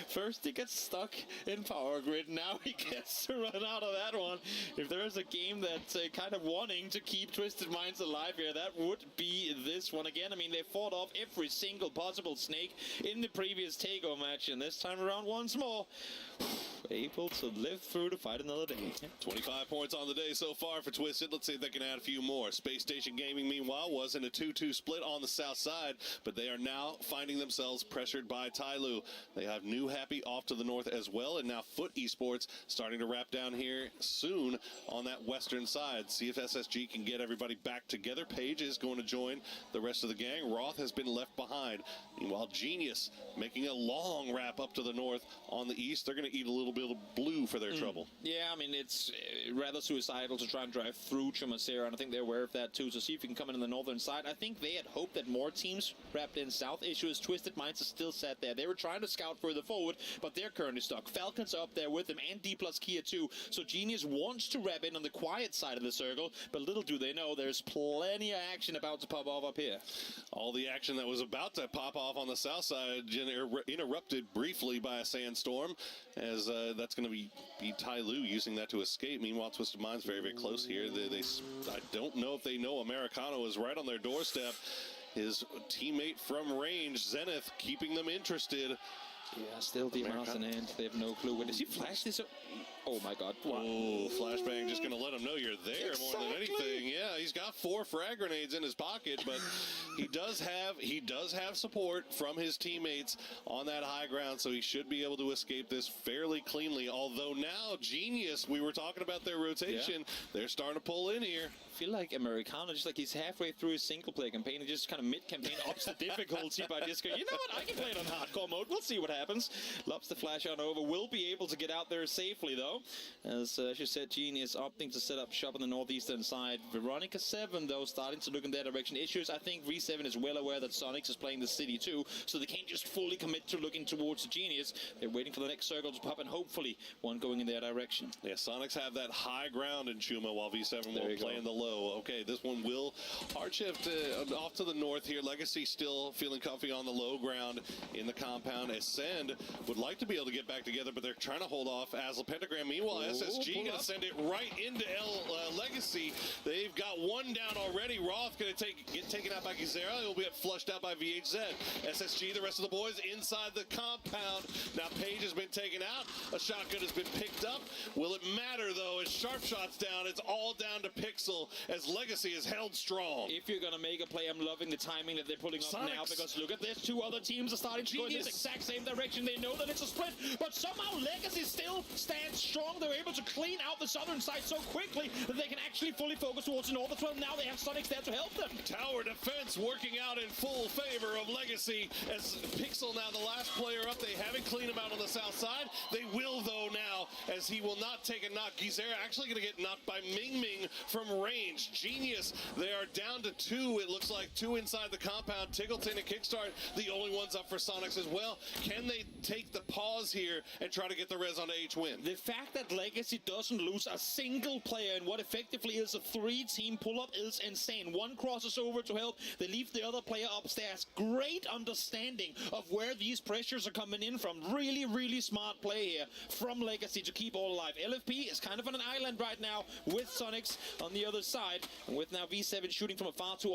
First he gets stuck in Power Grid, now he gets to run out of that one. If there is a game that's kind of wanting to keep Twisted Minds alive here, that would be this one again. I mean, they fought off every single possible snake in the previous Takeover match, and this time around once more, able to live through to fight another day. 25 points on the day so far for Twisted. Let's see if they can add a few more. Space Station Gaming, meanwhile, was in a 2-2 split on the south side, but they are now finding themselves pressured by Tyloo. They have New Happy off to the north as well, and now Foot Esports starting to wrap down here soon on that western side. See if SSG can get everybody back together. Page is going to join the rest of the gang. Roth has been left behind. Meanwhile, Genius making a long wrap up to the north on the east. They're going to eat a little little bit of blue for their trouble. Yeah, I mean, it's rather suicidal to try and drive through Chumacera, and I think they're aware of that too, to see if you can come in on the northern side. I think they had hoped that more teams wrapped in south. Issue is Twisted Minds are still sat there. They were trying to scout further forward, but they're currently stuck. Falcons are up there with them, and D plus Kia too, so Genius wants to wrap in on the quiet side of the circle, but little do they know there's plenty of action about to pop off up here. All the action that was about to pop off on the south side interrupted briefly by a sandstorm, as that's going to be Tai Lu using that to escape. Meanwhile, Twisted Minds very, very close here. I don't know if they know Americano is right on their doorstep. His teammate from range, Zenith, keeping them interested. Yeah, still deep mouth in hand. They have no clue. When does he flash this? Oh my God! Wow. Oh, flashbang just going to let him know you're there more than anything. Yeah, he's got 4 frag grenades in his pocket, but he does have support from his teammates on that high ground, so he should be able to escape this fairly cleanly. Although now Genius, we were talking about their rotation, they're starting to pull in here. I feel like Americano, just like he's halfway through his single-player campaign, he just kind of mid-campaign ups the difficulty by just going, you know what, I can play it on hardcore mode. We'll see what happens. Loves the flash on over. Will be able to get out there safely, though. As you said, Genius opting to set up shop on the northeastern side. Veronica 7, though, starting to look in their direction. Issues, I think V7 is well aware that Sonics is playing the city, too, so they can't just fully commit to looking towards the Genius. They're waiting for the next circle to pop, and hopefully one going in their direction. Yeah, Sonics have that high ground in Chuma, while V7 will play in the low. Okay, this one will hard shift off to the north here. Legacy still feeling comfy on the low ground in the compound. Ascend would like to be able to get back together, but they're trying to hold off Asla Pentagram. Meanwhile, SSG going to send it right into Legacy. They've got one down already. Roth going to get taken out by Gizera. He'll get flushed out by VHZ. SSG, the rest of the boys inside the compound. Now Page has been taken out. A shotgun has been picked up. Will it matter, though, as Sharp Shot's down? It's all down to Pixel, as Legacy is held strong. If you're going to make a play, I'm loving the timing that they're pulling up now, because look at this. 2 other teams are starting to go in this exact same direction. They know that it's a split, but somehow Legacy still stands strong. They're able to clean out the southern side so quickly that they can actually fully focus towards the north as well. Now they have Sonics there to help them. Tower defense working out in full favor of Legacy, as Pixel now the last player up. They haven't cleaned him out on the south side. They will, though, now, as he will not take a knock. Gizera actually going to get knocked by Ming Ming from range. Genius, they are down to 2. It looks like 2 inside the compound. Tiggleton and Kickstart, the only ones up for Sonics as well. Can they take the pause here and try to get the res on H-Win? The fact that Legacy doesn't lose a single player in what effectively is a 3-team pull-up is insane. One crosses over to help. They leave the other player upstairs. Great understanding of where these pressures are coming in from. Really, really smart play here from Legacy to keep all alive. LFP is kind of on an island right now with Sonics on the other side. And with now V7 shooting from afar too.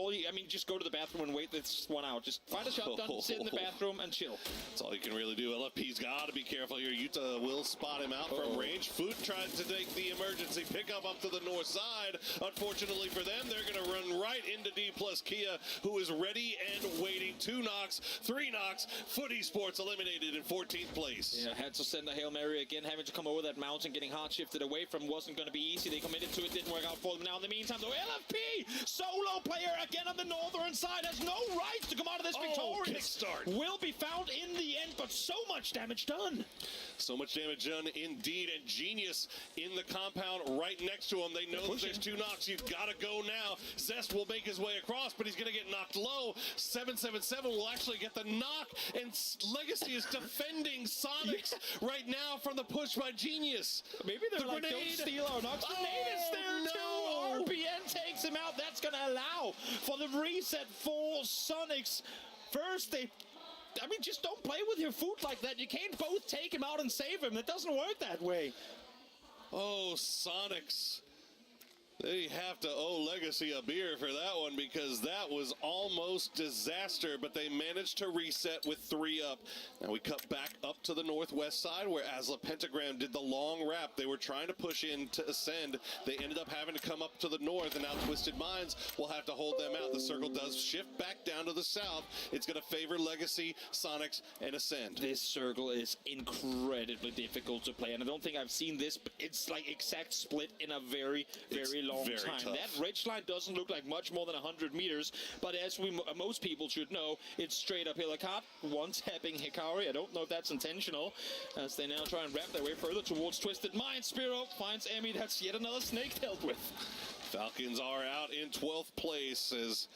Just go to the bathroom and wait this one out. Just find a shotgun, sit in the bathroom, and chill. That's all you can really do. LFP's got to be careful here. Utah will spot him out from range. Foot tried to take the emergency pickup up to the north side. Unfortunately for them, they're going to run right into D plus Kia, who is ready and waiting. 2 knocks, 3 knocks. Foot Esports eliminated in 14th place. Yeah, had to send a Hail Mary again, having to come over that mountain, getting hard shifted away from wasn't going to be easy. They committed to it, didn't work out for them. Now in the meantime, though, LFP, solo player again on the northern side, has no right to come out of this victorious. Kickstart Will be found in the end, but so much damage done. So much damage done indeed, and Genius in the compound right next to him. They know that there's 2 knocks. You've got to go now. Zest will make his way across, but he's going to get knocked low. 777 will actually get the knock, and Legacy is defending Sonics right now from the push by Genius. Maybe they're like, don't steal our knocks. The nade is there too. RPN takes him out. That's going to allow for the reset for Sonics. First, just don't play with your food like that. You can't both take him out and save him. That doesn't work that way. Oh, Sonics. They have to owe Legacy a beer for that one, because that was almost disaster, but they managed to reset with 3 up. Now we cut back up to the northwest side where Asla Pentagram did the long wrap. They were trying to push in to Ascend. They ended up having to come up to the north, and now Twisted Minds will have to hold them out. The circle does shift back down to the south. It's going to favor Legacy, Sonics, and Ascend. This circle is incredibly difficult to play, and I don't think I've seen this. It's like exact split in a very, very long long Very time. tough. That ridge line doesn't look like much more than 100 meters, but as most people should know, it's straight uphill. A cart one-tapping Hikari. I don't know if that's intentional, as they now try and wrap their way further towards Twisted Mind. Spiro finds Emmy. That's yet another snake dealt with. Falcons are out in 12th place as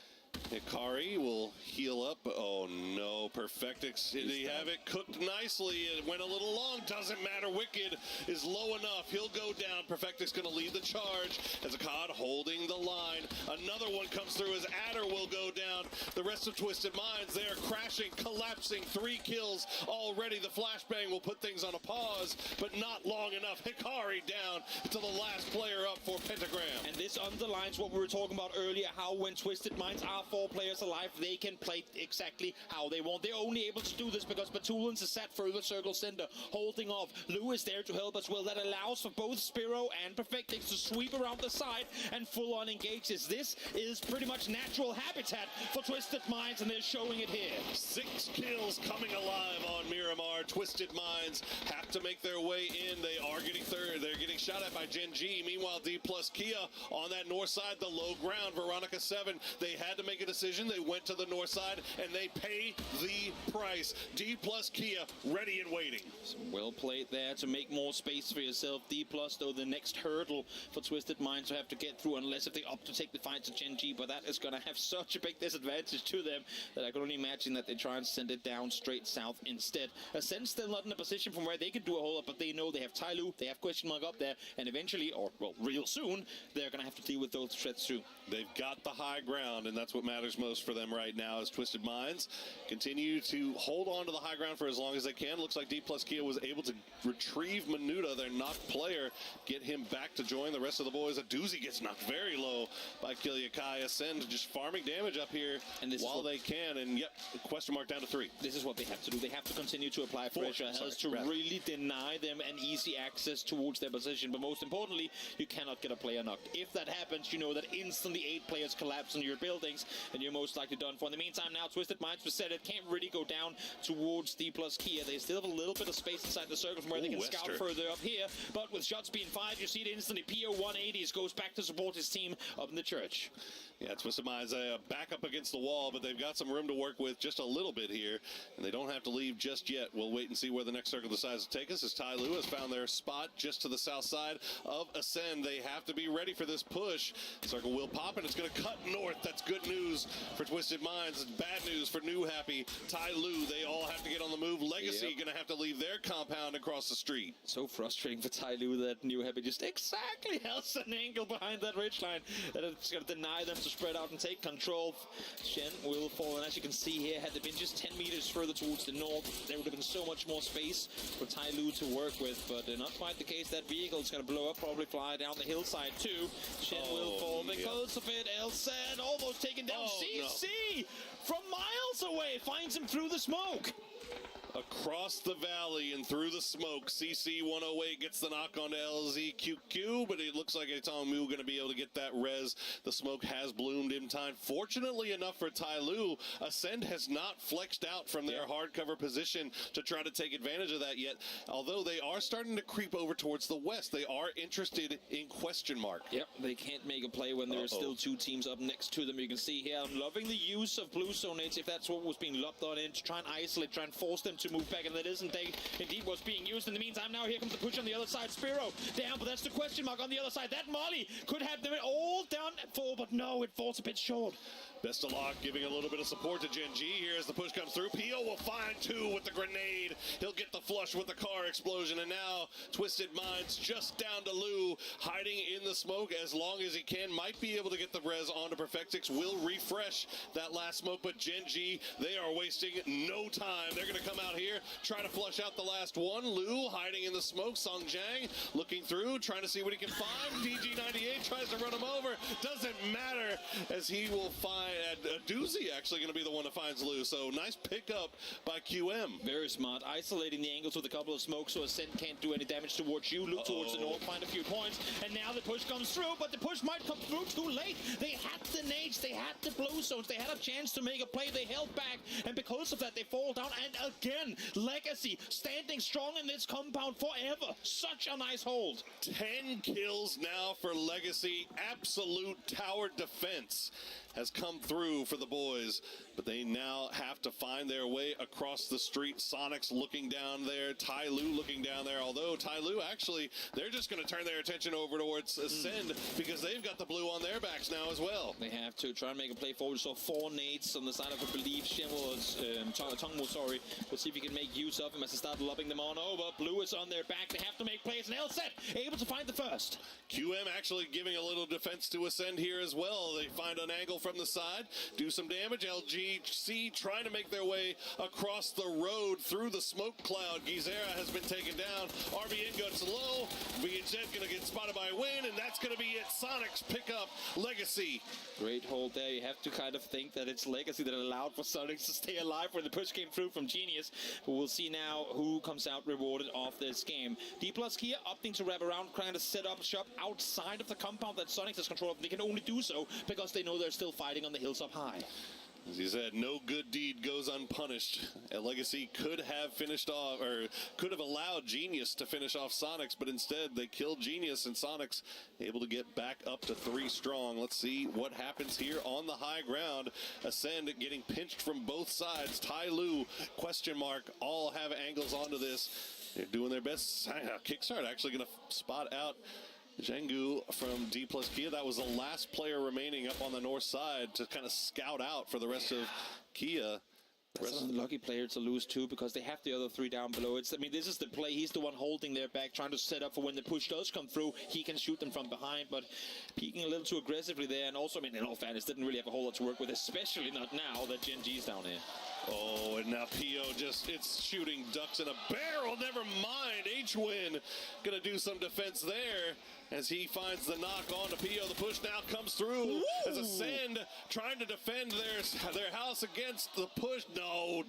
Hikari will heal up. Oh no, Perfectix, did he have it cooked nicely? It went a little long, doesn't matter. Wicked is low enough, he'll go down. Perfectix gonna lead the charge as Akkad holding the line. Another one comes through as Adder will go down. The rest of Twisted Minds, they are crashing, collapsing. 3 kills already. The flashbang will put things on a pause, but not long enough. Hikari down to the last player up for Pentagram. And this underlines what we were talking about earlier, how when Twisted Minds are 4 players alive, they can play exactly how they want. They're only able to do this because Batulans is sat further circle center, holding off. Lou is there to help as well. That allows for both Spiro and Perfectix to sweep around the side and full-on engages. This is pretty much natural habitat for Twisted Minds, and they're showing it here. 6 kills coming alive on Miramar. Twisted Minds have to make their way in. They are getting third. They're getting shot at by Gen G. Meanwhile, D plus Kia on that north side, the low ground. Veronica 7, they had to make a decision. They went to the north side, and they pay the price. D plus Kia ready and waiting. Well played there to make more space for yourself. D plus, though, the next hurdle for Twisted Minds to have to get through, unless if they opt to take the fight to Gen G, but that is going to have such a big disadvantage to them that I can only imagine that they try and send it down straight south instead. Ascend still not in a position from where they could do a whole lot, but they know they have Tyloo, they have question mark up there, and eventually, or well, real soon, they're going to have to deal with those threats too. They've got the high ground, and that's what matters most for them right now as Twisted Minds continue to hold on to the high ground for as long as they can. Looks like D plus Kia was able to retrieve Menuda, their knocked player, get him back to join the rest of the boys. A doozy gets knocked very low by Kiliakai. Ascend just farming damage up here and this while they can, and yep, question mark down to 3. This is what they have to do. They have to continue to apply pressure to really deny them an easy access towards their position, but most importantly, you cannot get a player knocked. If that happens, you know that instantly 8 players collapse in your buildings, and you're most likely done for. In the meantime, now Twisted Minds was said it can't really go down towards D plus Kia. They still have a little bit of space inside the circle from where they can scout further up here, but with shots being fired, you see it instantly. PO 180s goes back to support his team up in the church. Yeah, Twisted Minds back up against the wall, but they've got some room to work with just a little bit here, and they don't have to leave just yet. We'll wait and see where the next circle decides to take us as Tyloo has found their spot just to the south side of Ascend. They have to be ready for this push. Circle will pop, and it's going to cut north. That's good news for Twisted Minds. It's bad news for New Happy. Tyloo, they all have to get on the move. Legacy going to have to leave their compound and cross the street. So frustrating for Tyloo that New Happy just exactly has an angle behind that ridgeline that it's going to deny them to spread out and take control. Shen will fall, and as you can see here, had they been just 10 meters further towards the north, there would have been so much more space for Tyloo to work with, but not quite the case. That vehicle is going to blow up, probably fly down the hillside too. Shen will fall because of it. Elsen almost taken down. CC from miles away finds him through the smoke. Across the valley and through the smoke, CC 108 gets the knock on LZQQ, but it looks like Etamu going to be able to get that res. The smoke has bloomed in time. Fortunately enough for Tyloo, Ascend has not flexed out from their hardcover position to try to take advantage of that yet, although they are starting to creep over towards the west. They are interested in question mark. Yep, they can't make a play when there's still 2 teams up next to them. You can see here, I'm loving the use of blue sonates, if that's what was being locked on in, to try and isolate, try and force them to move back, and that isn't indeed what's being used. In the meantime, now here comes the push on the other side. Spiro down, but that's the question mark on the other side. That Molly could have them all down full, but no, it falls a bit short. Best of luck, giving a little bit of support to Gen G here as the push comes through. Pio will find 2 with the grenade. He'll get the flush with the car explosion, and now Twisted Minds just down to Lou, hiding in the smoke as long as he can. Might be able to get the res onto Perfectix. Will refresh that last smoke, but Gen G, they are wasting no time. They're going to come out here, try to flush out the last one. Lou hiding in the smoke. Song Jiang looking through, trying to see what he can find. DG98 tries to run him over. Doesn't matter as he will find a doozy actually going to be the one that finds Lou. So nice pickup by QM. Very smart. Isolating the angles with a couple of smokes so Ascent can't do any damage towards you. Look towards the north, find a few points. And now the push comes through, but the push might come through too late. They had the nades, they had the blue zones, they had a chance to make a play. They held back, and because of that, they fall down. And again, again. Legacy standing strong in this compound forever. Such a nice hold. 10 kills now for Legacy. Absolute tower defense has come through for the boys, but they now have to find their way across the street. Sonic's looking down there, Tai Lu looking down there, although Tai Lu actually, they're just going to turn their attention over towards Ascend because they've got the blue on their backs now as well. They have to try and make a play forward. So 4 nades on the side of, I believe, Tongmo, sorry. We'll see if he can make use of them as they start lobbing them on over. Blue is on their back. They have to make plays, and LZ able to find the first. QM actually giving a little defense to Ascend here as well. They find an angle from the side, do some damage. LGC trying to make their way across the road through the smoke cloud. Gizera has been taken down. RBN goes low. VHZ going to get spotted by Win, and that's going to be it. Sonics pick up Legacy. Great hold there. You have to kind of think that it's Legacy that allowed for Sonics to stay alive when the push came through from Genius. But we'll see now who comes out rewarded off this game. D+ Kia opting to wrap around, trying to set up shop outside of the compound that Sonics has control of. They can only do so because they know they're still fighting on the hills up high. As he said, no good deed goes unpunished. And Legacy could have finished off, or could have allowed Genius to finish off Sonics, but instead they killed Genius, and Sonics able to get back up to 3 strong. Let's see what happens here on the high ground. Ascend getting pinched from both sides. Tai Lu, question mark, all have angles onto this. They're doing their best. Kickstart actually going to spot out Zhengu from D+ Kia. That was the last player remaining up on the north side to kind of scout out for the rest of Kia. That's an unlucky player to lose too, because they have the other 3 down below. I mean, this is the play. He's the one holding their back, trying to set up for when the push does come through. He can shoot them from behind, but peeking a little too aggressively there. And also, I mean, in all fairness, didn't really have a whole lot to work with, especially not now that Gen G's down here. Oh, and now Pio it's shooting ducks in a barrel. Never mind. H-Win gonna do some defense there as he finds the knock on to Pio. The push now comes through. Ooh. As Ascend trying to defend their house against the push. No,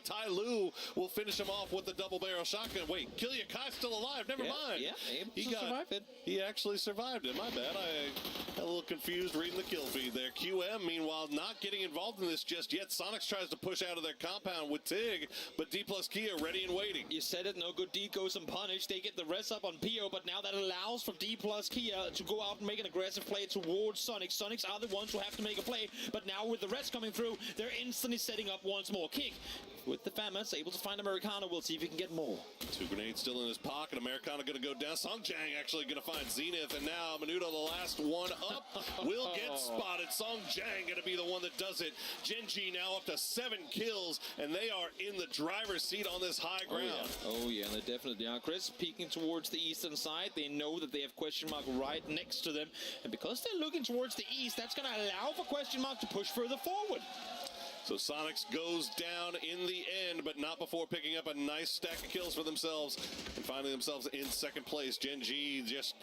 Tai Lu will finish him off with the double barrel shotgun. Wait, Killia Kai's still alive. Never mind. Yeah, he survived it. He actually survived it. My bad. I got a little confused reading the kill feed there. QM, meanwhile, not getting involved in this just yet. Sonics tries to push out of their compound with Tig, but D+ Kia ready and waiting. You said it, no good deed goes unpunished. They get the rest up on Pio, but now that allows for D+ Kia to go out and make an aggressive play towards Sonics. Sonics are the ones who have to make a play, but now with the rest coming through, they're instantly setting up once more. Kick with the Famous, able to find Americano. We'll see if he can get more. 2 grenades still in his pocket. Americano going to go down. Song Jang actually going to find Zenith, and now Menudo, the last one up, will get spotted. Song Jang going to be the one that does it. Gen G now up to 7 kills, and they are in the driver's seat on this high ground. Oh yeah, they definitely are. Chris peeking towards the eastern side. They know that they have question mark right next to them, and because they're looking towards the east, that's going to allow for question mark to push further forward. So Sonics goes down in the end, but not before picking up a nice stack of kills for themselves and finding themselves in second place. Gen G just,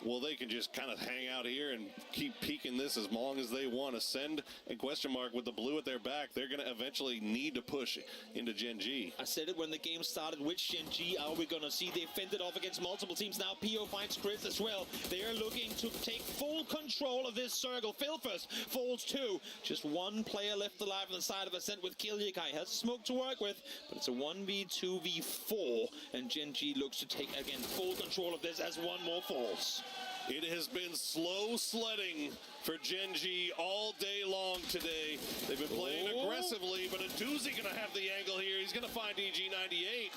well, they can just kind of hang out here and keep peeking this as long as they want. Ascend and question mark with the blue at their back. They're going to eventually need to push into Gen G. I said it when the game started. Which Gen G are we going to see? They fended off against multiple teams. Now Pio finds Chris as well. They are looking to take full control of this circle. Phil first falls 2. Just 1 player left alive on the side of Ascent with Killia Kai. Has smoke to work with, but it's a 1v2v4, and Gen G looks to take, again, full control of this as 1 more falls. It has been slow sledding for Gen G all day long today. They've been playing aggressively, but a doozy going to have the angle here. He's going to find EG98.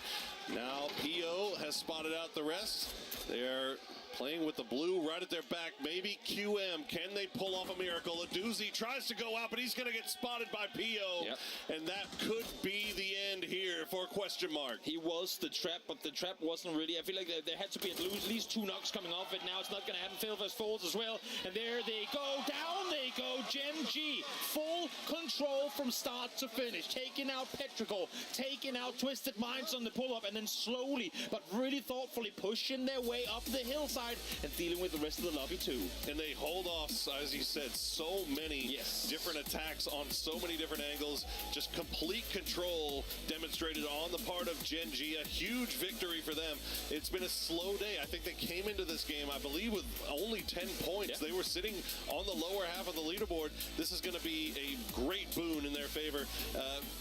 Now Pio has spotted out the rest. They're playing with the blue right at their back. Maybe QM. Can they pull off a miracle? A doozy tries to go out, but he's going to get spotted by Pio. Yep. And that could be the end here for question mark. He was the trap, but the trap wasn't really. I feel like there had to be at least 2 knocks coming off it. Now it's not going to happen. Philfest falls as well. And there they go. Down they go. Gen G. Full control from start to finish. Taking out Petrichor. Taking out Twisted Minds on the pull-up. And then slowly, but really thoughtfully pushing their way up the hillside side and dealing with the rest of the lobby too. And they hold off, as you said, so many different attacks on so many different angles. Just complete control demonstrated on the part of Gen G. A huge victory for them. It's been a slow day. I think they came into this game, I believe, with only 10 points. They were sitting on the lower half of the leaderboard. This is going to be a great boon in their favor,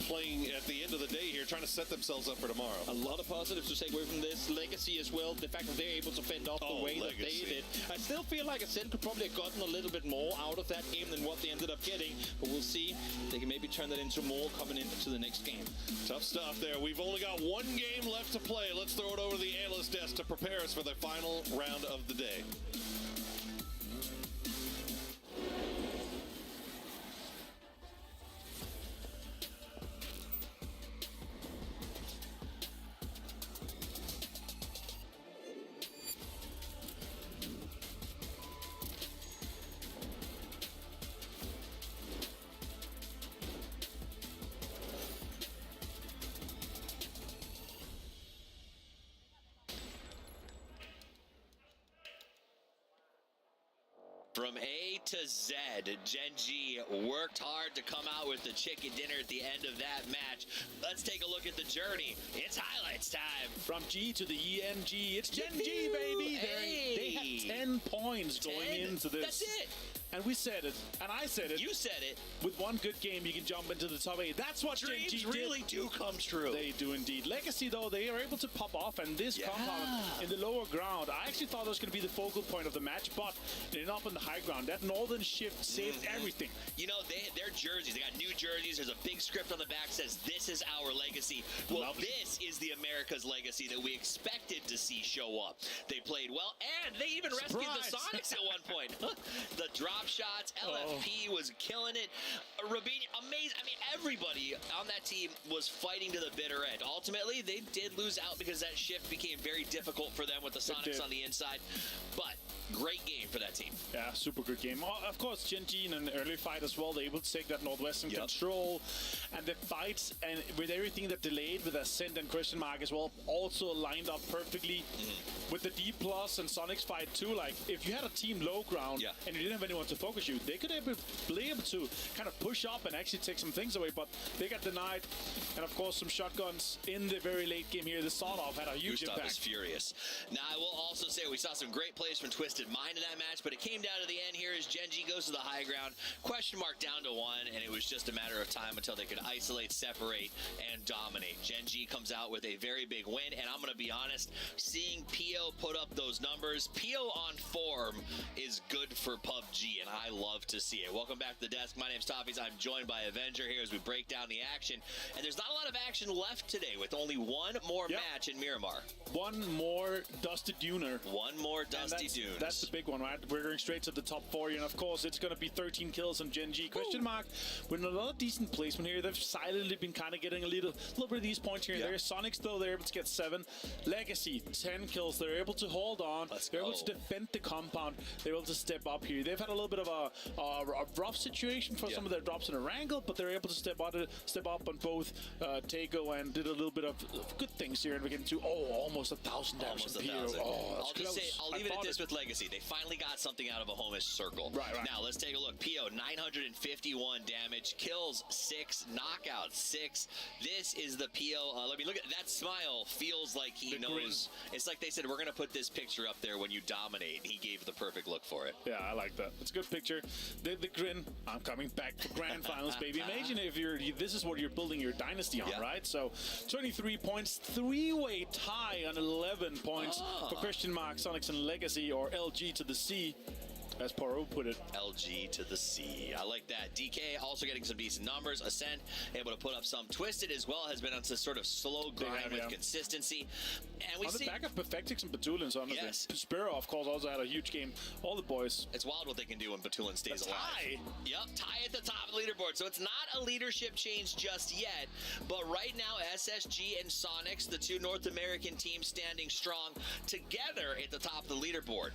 playing at the end of the day here, trying to set themselves up for tomorrow. A lot of positives to take away from this. Legacy as well. The fact that they're able to fend off the way that they did. I still feel like Ascent could probably have gotten a little bit more out of that game than what they ended up getting. But we'll see. They can maybe turn that into more coming into the next game. Tough stuff there. We've only got one game left to play. Let's throw it over to the analyst desk to prepare us for the final round of the day. From A to Z, Gen G worked hard to come out with the chicken dinner at the end of that match. Let's take a look at the journey. It's highlights time. From G to the ENG, it's Gen G, baby. Hey. They have 10 points going into this. That's it. And we said it, and I said it. You said it. With one good game, you can jump into the top 8. That's what Dreams Gen G did. really do come true. They do indeed. Legacy, though, they are able to pop off, and this compound in the lower ground, I actually thought it was going to be the focal point of the match, but they're up on the high ground. That northern shift saved everything. You know, their jerseys, they got new jerseys. There's a big script on the back that says, "This is our legacy." Well, this is the America's legacy that we expected to see show up. They played well, and they even rescued the Sonics at one point. The drop shots, LFP was killing it. Rabin, amazing. I mean, everybody on that team was fighting to the bitter end. Ultimately, they did lose out because that shift became very difficult for them with the Sonics on the inside. But great game for that team. Yeah, super good game. Of course, Gen G in an early fight as well, they're able to take that Northwestern control. And the fights, and with everything that delayed with Ascent and Question Mark as well, also lined up perfectly. With the D plus and Sonic's fight too, like, if you had a team low ground and you didn't have anyone to focus you, they could be able to kind of push up and actually take some things away, but they got denied. And of course, some shotguns in the very late game here. The sawed-off had a huge impact. Was furious. Now, I will also say we saw some great plays from Twisted Mind in that match, but it came down to the end here as Gen G goes to the high ground. Question Mark down to 1, and it was just a matter of time until they could isolate, separate, and dominate. Gen G comes out with a very big win, and I'm going to be honest, seeing Pio put up those numbers, Pio on form is good for PUBG, and I love to see it. Welcome back to the desk. My name's Toffees. I'm joined by Avenger here as we break down the action, and there's not a lot of action left today with only one more match in Miramar. One more Dusty Duner. One more Dusty Dunes. That's the big one, right? We're going straight to the top 4 here, and of course, it's going to be 13 kills on Gen G. Question Mark, with a lot of decent placement here, they've silently been kind of getting a little bit of these points here and there. Sonics, though, they're able to get 7. Legacy, 10 kills. They're able to hold on. They're able to defend the compound. They're able to step up here. They've had a little bit of a rough situation for some of their drops in a wrangle, but they're able to step up on both Taco and did a little bit of good things here, and we're getting to almost 1,000 damage. Almost 1,000. I'll leave it at this with Legacy. They finally got something out of a Homish circle. Right. Now let's take a look. Pio 951 damage, kills 6, knockouts 6. This is the Pio. Let me look at that smile. Feels like he knows. Grin. It's like they said, we're gonna put this picture up there when you dominate, and he gave the perfect look for it. Yeah, I like that. It's a good picture. The grin. I'm coming back to grand finals, baby. Imagine if this is what you're building your dynasty on, right? So 23 points, 3-way tie on 11 points for Question Mark, Sonics, and Legacy, or LG to the C, as Poirot put it. LG to the C. I like that. DK also getting some decent numbers. Ascent able to put up some. Twisted as well has been on this sort of slow grind with consistency. And we see the back of Perfectix and Batulins, honestly. Yes. Spiro, of course, also had a huge game. All the boys. It's wild what they can do when Batulin stays alive. Yep, tie at the top of the leaderboard. So it's not a leadership change just yet, but right now SSG and Sonics, the 2 North American teams standing strong together at the top of the leaderboard.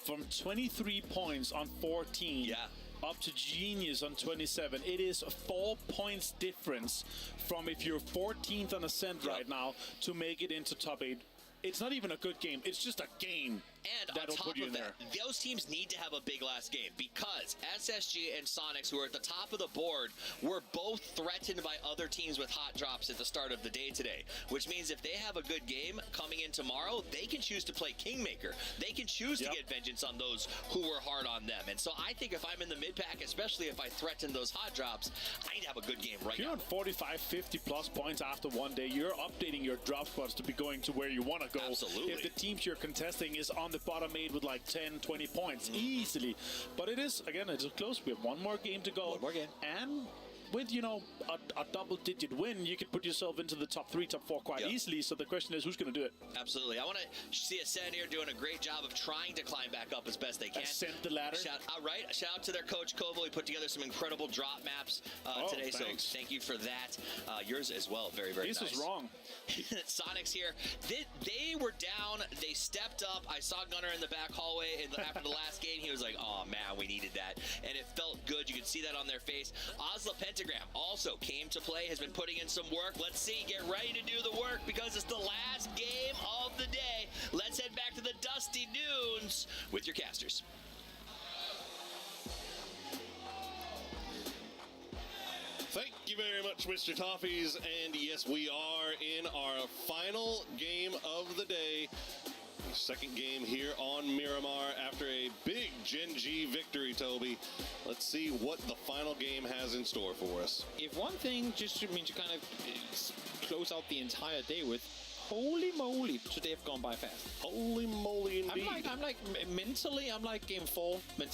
From 23 points on 14 up to Genius on 27. It is 4 points difference from if you're 14th on Ascent right now to make it into top 8. It's not even a good game. It's just a game. And that'll on top put you of in that, there. those teams need to have a big last game because SSG and Sonics, who are at the top of the board, were both threatened by other teams with hot drops at the start of the day today, which means if they have a good game coming in tomorrow, they can choose to play Kingmaker. They can choose to get vengeance on those who were hard on them. And so I think if I'm in the mid-pack, especially if I threaten those hot drops, I need to have a good game right If you're now. on 45, 50 plus points after one day, you're updating your drop spots to be going to where you want to go. Absolutely. If the teams you're contesting is on the bottom 8 with like 10, 20 points, easily. But it is, again, it's close. We have one more game to go. One more game. And with, you know, a double-digit win, you could put yourself into the top 3, top 4 quite easily. So the question is, who's going to do it? Absolutely. I want to see Ascend here doing a great job of trying to climb back up as best they can. Ascend the ladder. Shout out to their coach, Koval. He put together some incredible drop maps today, thanks. so thank you for that. Yours as well. Very, very This nice. was wrong. Sonics here. They were down. They stepped up. I saw Gunnar in the back hallway after the last game. He was like, oh, man, we needed that. And it felt good. You could see that on their face. Osla Pentagram also came to play, has been putting in some work. Let's see. Get ready to do the work because it's the last game of the day. Let's head back to the Dusty Dunes with your casters. Thank you very much, Mr. Toffees. And yes, we are in our final game of the day. Second game here on Miramar after a big Gen G victory, Toby. Let's see what the final game has in store for us. If one thing, just to kind of close out the entire day with, holy moly, today have gone by fast. Holy moly indeed. I'm like mentally, I'm like game 4 mentality.